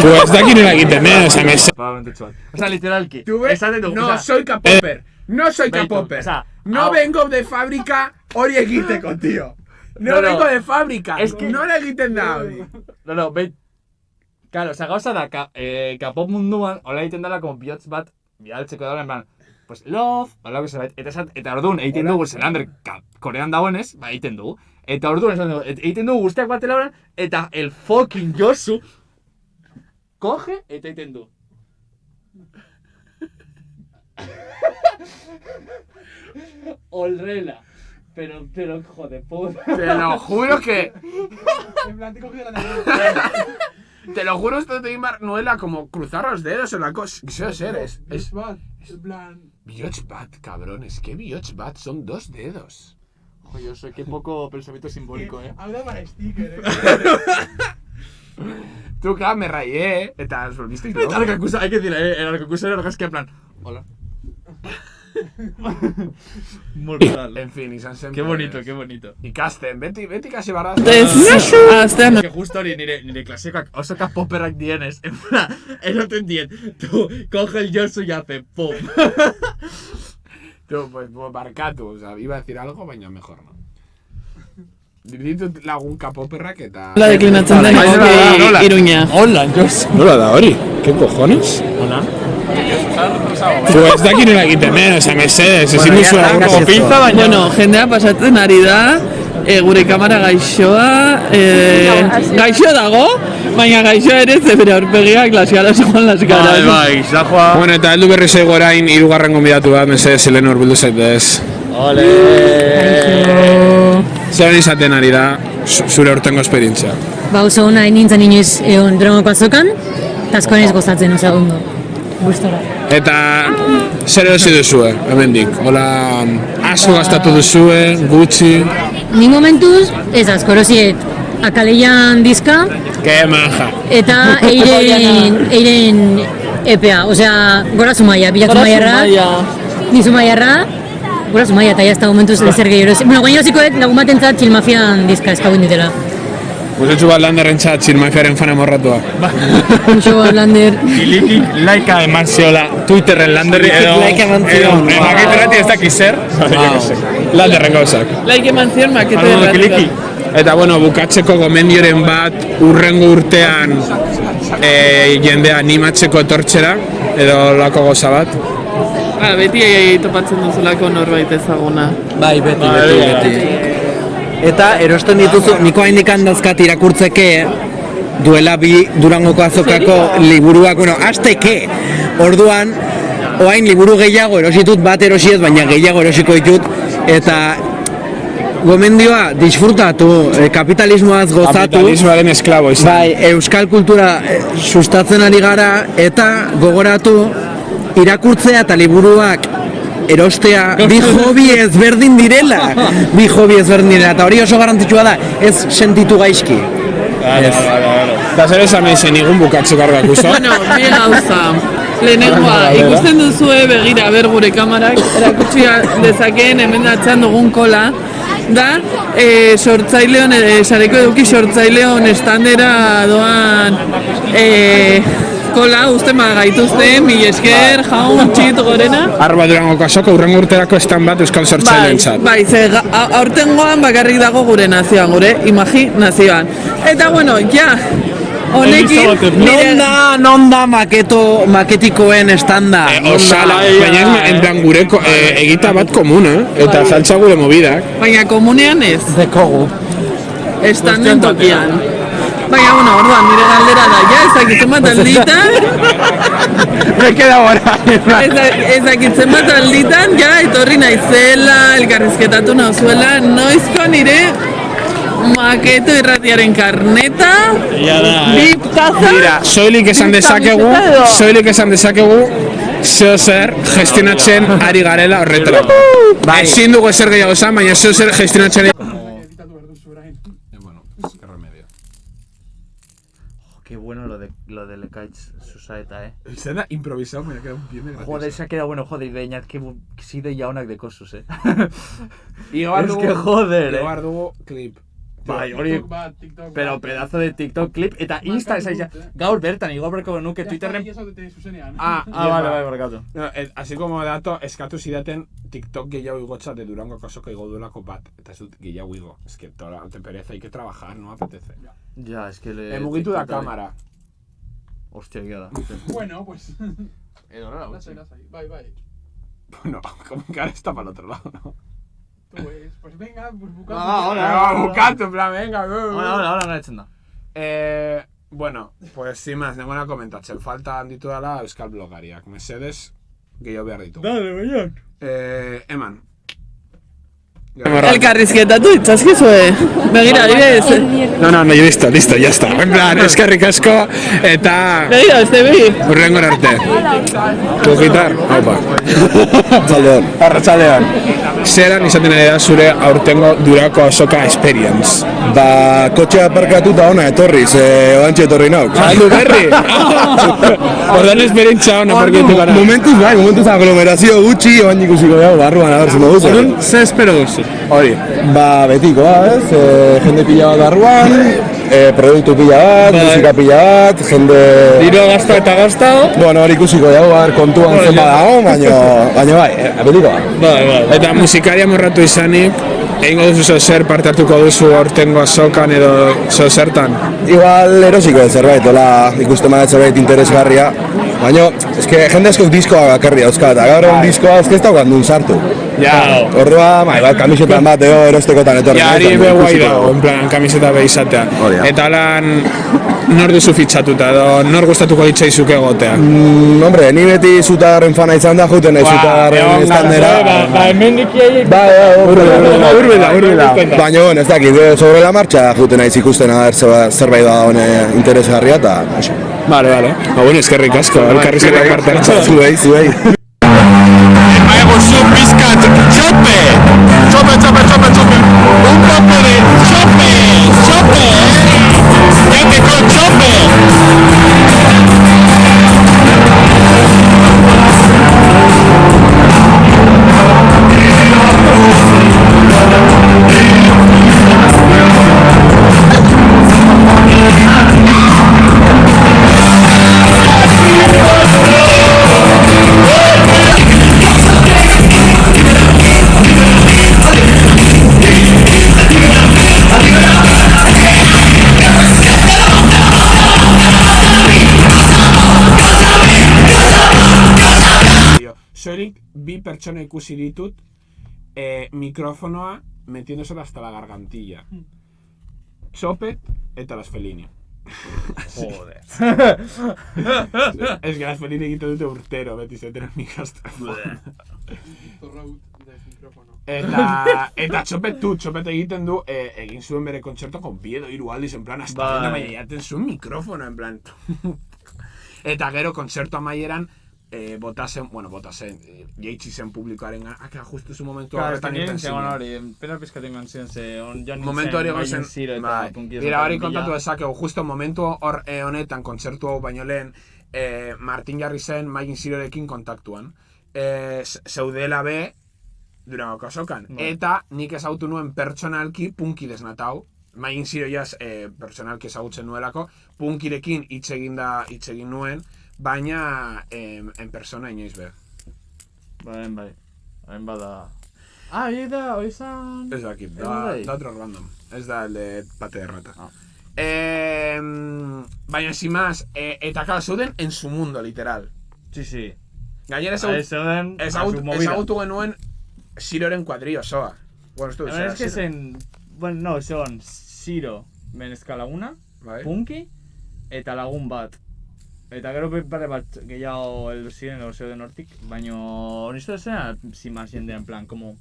H: Pues da aquí no la quiten, esan ez.
B: O sea, literalki.
A: No soy K-popper. No soy K-popper. No vengo de fábrica hori egiteko, tío. No vengo de fábrica.
B: Es que
A: no le egiten da hori.
B: No, claro, o sea, gauza da, K-pop munduan, hola egiten dela, como bihotz bat, bialtzeko dela, en plan, pues love, hola que se bat, eta orduan, egiten dugu, Zelander, Korean dagoenez, ba, egiten dugu. Eta orduan, egiten dugu guztiak batela horan, eta el fucking Josu, coge, eta egiten du. Olrela. Pero, joder, puta.
A: Te lo juro que...
D: En plan, te he cogido la nariz.
A: Te lo juro, esto de Manuela como cruzar los dedos en la cosa. Eso es. Es
D: plan...
A: Biochbat, cabrones. ¿Qué Biochbat? Son 2 dedos.
B: Ojo, yo soy qué poco pensamiento simbólico,
D: Habla para sticker,
A: Tú, claro, me rayé, Eta, ¿visteis?
B: Eta arkakusa, hay que decir, el arkakusa era argazki en plan... Hola. Mortal.
A: En fin, izan zen.
B: Qué bonito, qué bonito.
A: Ikasten, beti kasi barra.
B: Aztean. Que justo hori nire klasekoak oso K-popperak dienez. En plan, eroten dien. Tú, coge el Josu y hace pum.
A: Tú, pues barkatu, o sea, iba a decir algo, baina mejor no. Ditut lagun K-popperrak eta...
J: La deklinatzen den Iruña.
B: Hola, Josu.
H: Nola da hori? ¿Qué cojones?
B: Hola.
H: Pues da aquí no la quiten, esan ez duzu
B: Como pinza, baina...
J: Bueno, jendea pasatzen ari da, gure kamara gaixoa, gaixo dago, baina gaixoa ere zebere aurpegiak lasiara joan las caras.
B: Bai, zajoa...
H: Bueno, eta heldu berri zaigu orain 3. gonbidatu bat, mesedez, Eleanor bildu zaitez.
B: Ole!
H: Zer izaten ari da, zure urtengo esperientzia?
K: Ba, oso hona nintzen inoiz egon Durangoko azokan, eta askoan ez gozatzen, oso ondo. Gustora.
H: Eta zer erosi duzue, hemendik? Hola, asko gastatu duzue, gutxi...
K: Ni momentuz, ez asko erosiet, Akaleian dizka,
H: Que maja.
K: eta eiren EPA, osea, gora Zumaia, bila Zumaiarra, ni Zumaiarra, gora Zumaia, eta jazta momentuz ezer gehi erosi. Bueno, guain erosikoet lagun batentzat Chill Mafian dizka eskagun ditela.
H: Guztetxu bat Landerrentzat Chill Mafiaren fan amorratua.
K: Muxo bat Lander.
E: Ilikik laika eman ziola Twitterren Landerri edo...
G: Laika eman zion.
E: Maketerati ez dakiz zer.
H: Landerren gauzak.
J: Laik eman zion makete
H: Eta, bueno, bukatzeko gomendioren bat urrengo urtean jendea animatzeko etortzera, edo lako goza bat.
J: Beti topatzen duzulako norbait ezaguna.
G: Bai, beti. Eta erosten dituzu, niko haindikan dauzkat irakurtzeke duela bi Durangoko azokako liburuak, bueno, azteke. Orduan, oain liburu gehiago erositut, bat erosiet, baina gehiago erosiko ditut. Eta gomendioa, disfrutatu, kapitalismoaz gozatu.
H: Kapitalismoaren esklabo izan.
G: Bai, euskal kultura sustatzen ari gara, eta gogoratu irakurtzea eta liburuak erostea bi hobi ezberdin direla. Eta hori oso garrantzitsua da, ez sentitu gaizki.
H: Eta zer esan nahi zen igun bukatzeko argakuzo?
J: Bueno, bi gauza. Lehenengoa, ikusten duzue begira ber gure kamarak, erakutsi dezakeen hemen datzan dugun kola, da, sortzaileon, sareko eduki sortzaileon estandera doan kola usten gaituzten, mil esker, jaun, txit, gorena.
H: Arba Durangoko azoko urrengo urterako estan bat euskal sortzailentzat.
J: Bai, ze aurtengoan bakarrik dago gure nazioan, gure imaginazioan. Eta bueno, ja, honekin...
G: Non da maketikoen estanda?
H: Osala, baina ez gureko egita bat komuna, eta saltza gure mobidak.
J: Baina komunean ez.
G: Dekogu.
J: Estanden tokian. Baina, bueno, orduan, nire galdera da, ja, ezakitzen bat alditan...
H: Me queda ahora.
J: Ezakitzen bat alditan, ja, etorri naizela, elkarrizketatu nauzuela, noizko nire maketo irratiaren karneta, bip taza...
H: Mira, soilik esan dezakegu, zeo zer gestionatzen ari garela horretara. Ezin dugu ezer gehiago esan, baina zeo zer gestionatzen
A: Bueno, pues qué remedio.
B: Qué bueno lo de Lekaitz Susaeta,
A: Escena improvisado, me ha quedado bien gracioso.
B: Joder, se ha quedado bueno, joder, Beñat, que sí de jaunak de cosas,
A: Igor
B: Es que joder,
A: Igor dugu clip.
B: Bai, hori, pero pedazo de TikTok clip, eta Insta esaia, gaur bertan, igor berko nuke Twitterren... Vale, barkatu.
A: No, así como dato, eskatu zidaten TikTok gehiago igotza de Durango kasoka igo duelako bat. Eta ez dut gehiago igo. Es que toda te pereza, hay que trabajar, no apetece.
B: Ya, es que le...
A: Mugitu da cámara.
B: Hostia, egia da.
D: Bueno, pues...
B: Edo horrela,
D: lasai. Bai.
A: Bueno, como que ahora está para el otro lado, ¿no?
D: Pues venga, pues buscando.
A: Buscando, en plan, venga.
B: Ahora garatzen da.
A: Bueno, pues sin más, nenguna komentatzen. Falta handitu dela euskal blogariak. Mesedes, gehiago behar ditugu.
B: Dale, Beñat.
A: Eman.
J: Elkarrizketatu itxaskizue. Begira, adibidez.
H: No, listo, ya está. En plan, eskerrik asko, eta...
J: Begira, ez begi.
H: Hurrengora arte. Tu gitar? Opa. Arratsaldeon. Arratsaldeon. Zeran izaten ari da zure aurtengo Durako azoka experience? Ba, kotxea aparkatuta ona etorriz, oantxe etorri nauk. Aldu berri! Ordan esperientza ona parkatu gara. Momentuz aglomerazio gutxi, oan ikusiko dago barruan agertzen dugu. Orduan, ze espero duzu? Hori, ba, betikoa, ez? Jende pila bat barruan, produktu pila bat, musika pila bat, jende... Diro gazta eta gaztao? Bueno, hori ikusiko dago, kontuan zenba dago, baina bai, betikoa. Bai. Eta musikaria morratu izanik, egingo duzu zer parte hartuko duzu aurtengo azokan edo zertan? Igual erosiko zerbait, hola ikusten badet zerbait interesgarria. Baina, eske jende askok diskoa bakarri dauzka, eta gaur egun diskoa ez daukat nun sartu. Ja. Ordua, bai, kamisetan bat erostekotan etorri. Ja, ari be guai dago, en plan, kamiseta be izatea. Eta lan, nor duzu fitxatuta, edo nor gustatuko ditzaizuke egotea? Hombre, ni beti Zutagarren fana izan da, juten nahi Zutagarren estandera. Ba, hemendik iaiek... Urbila. Baina, ez dakit, sobre la marcha juten nahi ikusten zerbait da hone interesgarria, eta... Vale. Ba, bueno, eskerrik asko, elkarrizketak parte hartzen. Zuei. Hago su pizkat, chope. Un poco de chope. Ya que con chope.
A: Soilik bi pertsona ikusi ditut mikrofonoa metiéndosela hasta la gargantilla. Chopet eta Las Felini.
B: Joder.
A: Es que Las Felini egiten dute urtero, beti zeteren mikastra. Eta Chopet egiten du, egin zuen bere kontzertoko bi edo hiru aldiz, en plan, hasta baina jaten zuen mikrofono, en plan. Eta gero kontzertu amaieran, botasen, jeitsi zen publikoaren aka justu zu momentu horretan intensibo.
B: Pena pizkaten eman ziren ze
A: momentu hori gozen, dira hori kontatu dezakegu, justu momentu honetan kontzertu hau baino lehen, Martin jarri zen Magin Zirorekin kontaktuan. Zeudela be, Durangoko azokan. Eta nik ezautu nuen pertsonalki punki desnatau. Magin Ziro jaz pertsonalki ezagutzen nuelako, punkirekin hitz egin nuen, baina en persona inoiz be.
B: Bai. Hain bada... hori izan...
A: Ez dakit, da otro random. Ez da el de Pate de Rata. Baina, sin más, eta claro, zeuden en su mundo, literal.
B: Sí.
A: Gainera ezagutu genuen Ziroren kuadri osoa.
B: Es que zen... Bueno, no, son Ziro, Menezka laguna, Punki, eta lagun bat. Eta gero pare bat gehiago heldu ziren zeuden hortik, baina hori zena zima jendea en plan, como...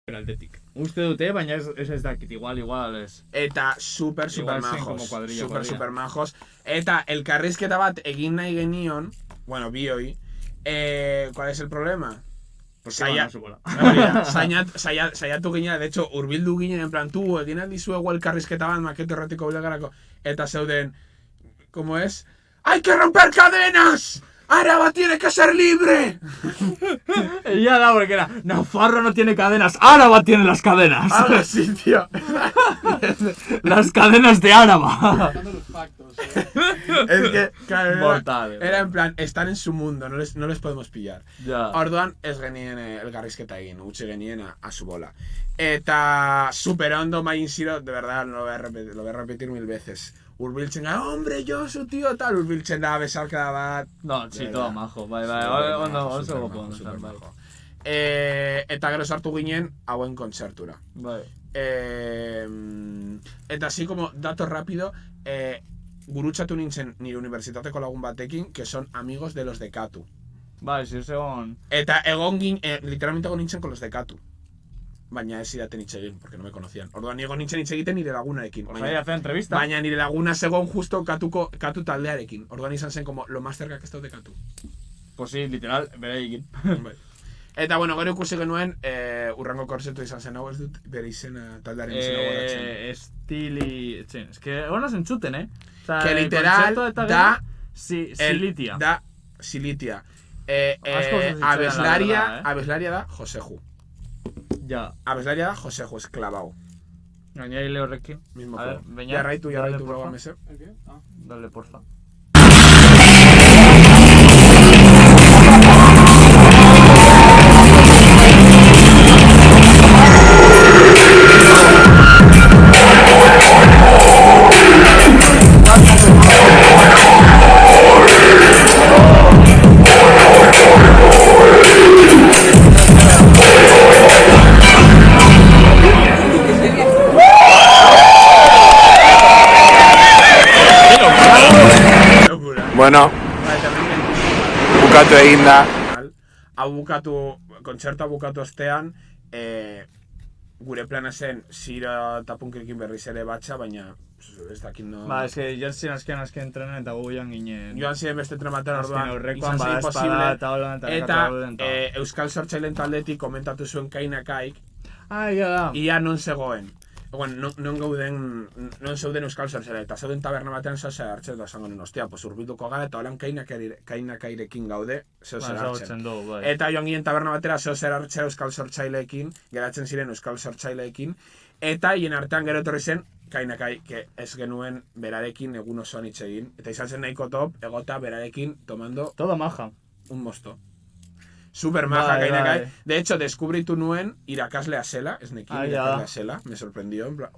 B: aldetik. Uste dute, baina ez dakit, igual ez.
A: Eta super majos. Eta elkarrizketa bat egin nahi genion, bueno, bioi, ¿cuál es el problema? Saiatu ginen, de hecho, urbildu ginen, en plan, egin aldizuegu elkarrizketa bat, maketo erratiko bilegarako, eta zeuden, ¿cómo es? ¡Hay que romper cadenas! ¡Araba tiene que ser libre!
B: Ya da, porque era, Nafarro no tiene cadenas, Áraba tiene las cadenas.
A: Ahora sí, tío.
B: Las cadenas de Áraba.
A: Es que, claro,
B: Mortal.
A: era en plan, están en su mundo, no les podemos pillar.
B: Ya.
A: Orduan, ez genien elkarrizketa egin, utzi genien a su bola. Eta superando Magin Zero, de verdad, lo voy a repetir 1000 veces. Urbiltzen gara, hombre, Josu, tío, tal, urbiltzen da, besarka bat.
B: No, sí, todo majo, bai, oso gopo.
A: Eta gero sartu ginen, hauen kontzertura.
B: Bai.
A: Eta así como dato rápido, gurutzatu nintzen nire unibertsitateko lagun batekin, que son amigos de los de Katu.
B: Bai, si egon...
A: Eta egon literalmente egon nintzen con los de Katu. Baina ez idaten hitz egin, porque no me conocían. Orduan egon nintzen hitz egiten nire lagunarekin.
B: Hace entrevista.
A: Baina nire laguna segon justo Katu taldearekin. Orduan izan zen como lo más cerca que estau de Katu.
B: Pues sí, literal, bereikin.
A: Eta bueno, gero ikusi genuen, urrango korsetu izan zen hau ez dut, bere izena taldearen izena goratzen.
B: Estili... Es que egon nos entzuten, O sea,
A: que literal da...
B: Silitia.
A: Da Silitia. Abeslaria da Joseju.
B: Ja.
A: Abeslaria da Joseju, esklabau.
B: Gainera hile horrekin.
A: Mismo
B: A ver,
A: juego.
B: Beñat,
A: Jarraitu,
B: dale,
A: bro,
B: porfa.
A: mese.
B: Dale, porfa.
H: Bueno, bukatu egin da.
A: Kontzertua bukatu ostean, gure plana zen Zira eta Punkerekin berriz ere batxa, baina ez dakit no...
B: Ba, es que jertzien azken entrenen eta gu joan ginen...
A: Joan ziren beste trematen orduan,
B: izan
A: zen imposible.
B: Eta
A: Euskal Sortzaileen taldetik komentatu zuen Kainakaik,
B: ja da.
A: ia non zegoen. Bueno, non zeuden Euskal Sortzaile, eta zeuden taberna batean zehose hartzen, eta esango nuen, ostia, pues urbilduko gara, eta holan Kainakairekin gaude, zehose hartzen. Eta joan ginen taberna batera zehose hartzea Euskal Sortzaileekin, geratzen ziren Euskal Sortzaileekin, eta hien artean gero etorri zen Kainakai, que ez genuen berarekin egun osoan hitz egin, eta izan zen nahiko top, egota berarekin tomando...
B: Todo maja.
A: Un mosto. Super maja Kainakai. De hecho, deskubritu nuen irakaslea zela, ez nekin irakaslea zela, me sorprendió, en plan...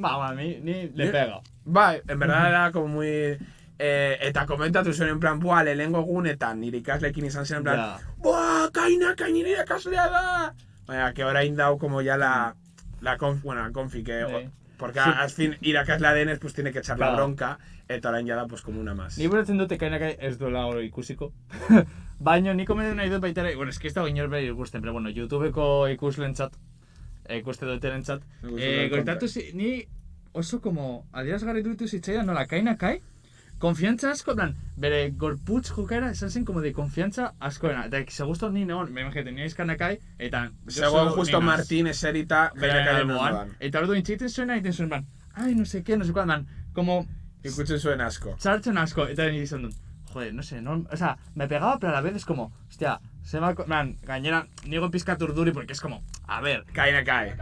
B: a mí ni le pega.
A: Bai, en verdad era como muy... eta komentatu zuen, en plan, buah, lehenengo egunetan, nire ikasleekin izan zen, en plan, buah, Kainakai nire irakaslea da! Baina, que orain dau como ya la confi, que... Porque al fin irakaslea denez, pues tiene que echar la bronca, eta orain ya da, pues como una más.
B: Ni buratzen dute Kainakai ez duela hori ikusiko. Baina, ni komentu nahi dut baita ere, bueno, eski ez dago inor behar ikusten, pero bueno, YouTubeko ikuslentzat, ikuste duterentzat, gertatu ni oso como adierazgarri dutu zitzaidan nola Kainakai, konfiantza asko, plan, bere gorputz jokaera esan zen como de konfiantza askoena, eta segusto ni neon, me imagete, ni Kainakai, eta...
A: Segon justo Martín eserita Kainakairen ondoan.
B: Eta ordu intxeiten zuena, egiten zuen, ban, ai, no sé qué, ban, como...
A: Ikutzen zuen asko.
B: Txartzen asko, eta izan dut. Joder, no sé, no, o sea, me pegaba, pero a la vez es como, hostia, se va, man, gainera, niego pizkat urduri porque es como, a ver.
A: Kainakai.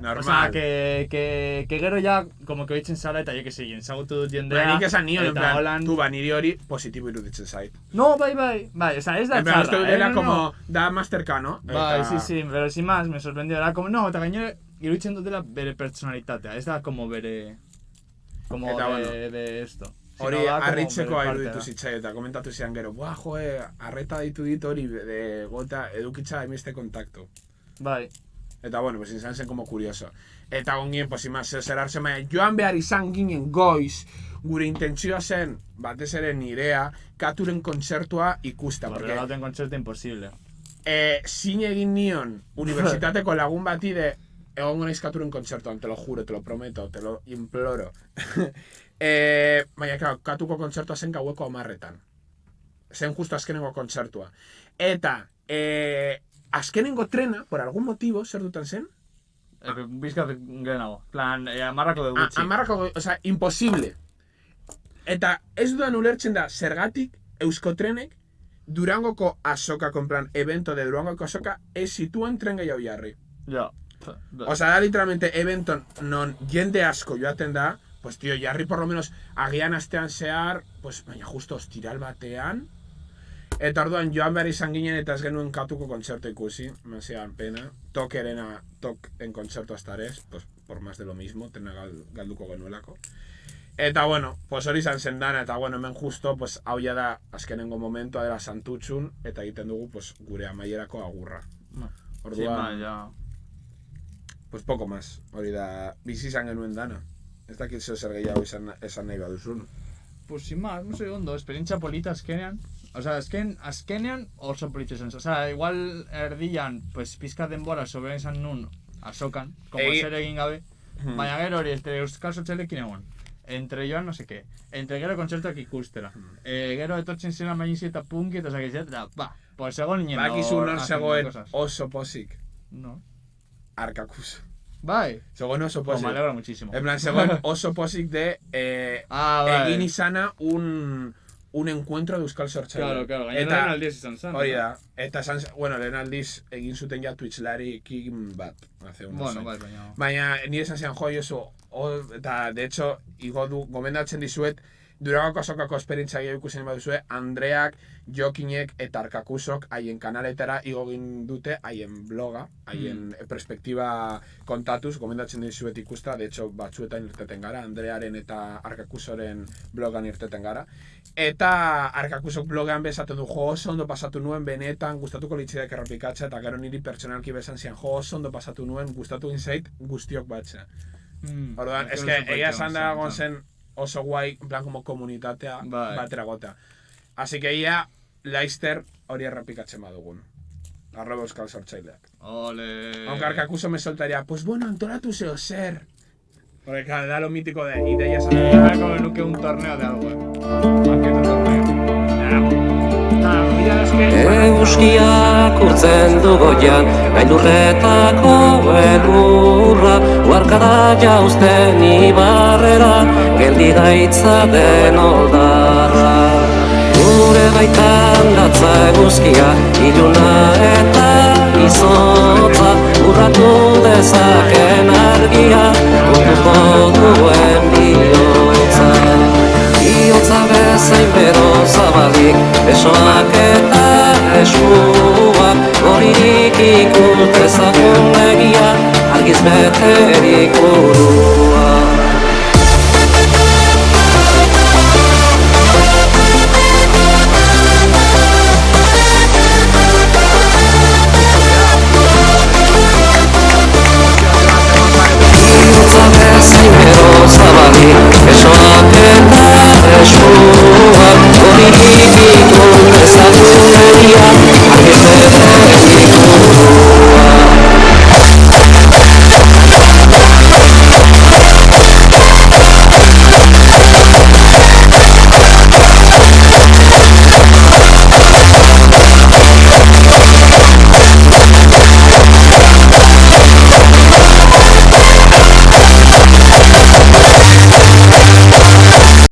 A: Normal.
B: O sea, que gero ya, como que oitzen zara, eta yo que sé, enzagutu dut jendea.
A: Nik esan nion, en plan, tu ba, niri hori positibo iruditzen zait.
B: No, bai, o sea, ez da
A: txarra. En plan, uste dut era como, da más cercano.
B: Bai, sí, pero sin más, me sorprendió, era como, no, eta gainera, iruditzen dutela bere personalitatea, ez da como bere, como de esto.
A: Hori harritzeko iruditu zitzai eta komentatu zian gero, buah, joe, arreta ditu dit hori gota edukitza emiste kontaktu.
B: Bai.
A: Eta bueno, pues izan zen como curioso. Eta gongien, pues imaz, zerartzen baina, joan behar izan ginen goiz, gure intentzioa zen, batez ere nirea, Katuren kontzertua ikusta.
B: Porque Katuren kontzertu imposible.
A: Zin egin nion, unibertsitateko lagun bati de, egongo naiz Katuren kontzertuan, te lo juro, te lo prometo, te lo imploro. Baina, Katuko kontzertua zen gaueko 10:00. Zen justo azkenengo kontzertua. Eta, azkenengo trena, por algún motivo, zer dutan zen?
B: Bizkat genago. Plan, amarrako de gutxi.
A: Amarrako, oza, imposible. Eta ez dudan ulertzen da, zergatik Euskotrenek Durangoko azokako, en plan, evento de Durangoko azoka, ez zituen tren gehiago jarri.
B: Ja.
A: Oza, da literalmente eventon non jende asko joaten da, pues tío, jarri por lo menos agian astean zehar, pues baina justo ostiral batean, eta orduan joan behar izan ginen eta ez genuen katuko kontzertu ikusi, me hacían pena. Token kontzertu hasta ere, pues por más de lo mismo, tena galduko genuelako. Eta bueno, pues hori izan zen dana, eta bueno, hemen justo, pues hau ja da azkenengo momentua dela Santutxun, eta egiten dugu, pues gure amaierako agurra. Orduan, pues poco más, hori da, bizi izan genuen dana. Ez dakit zeo zer gehiago esan nahi baduzun.
B: Pues sin más, no sé, ondo, esperientzia polita azkenean. Osea, azkenean oso polita izan. Osea, igual erdian, pues pizka denbora sobera izan nun azokan, como zer egin gabe. Baina gero hori, euskal sozialekin egon. Entre joan no sé qué. Entre gero kontzertuak ikustera. Gero etortzen zena mainizi eta punki eta zakizet, eta pues egon nien.
A: Bakizu nor zegoen oso posik.
B: No.
A: Arkakuso.
B: Bai.
A: Zegoen oso posik.
B: Me alegra muchísimo.
A: En plan, zegoen oso posik de egin izana un encuentro de Euskal Sortzaile.
B: Claro, gainera lehen aldiz izan zen.
A: Hori da. Eta lehen aldiz egin zuten ja Twitchlari ekin bat.
B: Bueno, bai,
A: baina nire esan zen joi oso, eta de hecho, gomendatzen dizuet, Durangoko azokako esperientzia gehiago ikusen baduzue, Andreak, Jokinek eta Arkakusok haien kanaletara igo egin dute haien bloga, haien perspektiba kontatuz, gomendatzen dizuet ikusta, de hecho, batzuetan irteten gara, Andrearen eta Arkakusoren blogan irteten gara. Eta Arkakusok blogean bezaten du, jo oso ondo pasatu nuen, benetan, gustatuko litzideak errepikatza, eta gero niri pertsonalki bezan zian, jo oso ondo pasatu nuen, gustatu inzait guztiok batza. Orduan, eske, egia esan da egon zen oso guai, en plan, como komunitatea batera gota. Así que ia, Leicester hori errepikatzen badugun. Arroba Euskal Sortzaileak.
B: Ole.
A: Aunque Arkakuso me soltaría, pues bueno, antolatu zeo zer. Porque claro, da lo mítico de ideas.
B: Como nuke un torneo de algo, Banquete torneo.
N: Euskiak urtzen du goian, gailurretako elurra, uarkada jauzten ibarrera, geldi gaitza den oldarra. Gure baitan datza eguzkia, iluna eta izotza, urratu dezaken argia, urtuko duen bihotza. Bihotza bezain bero zabalik, besoak eta eskuak, goririk ikutezagun egia, argiz beterik burua. Bihotza bezain bero zabalik, besoak eta eskuak, goririk ikutezagun egia,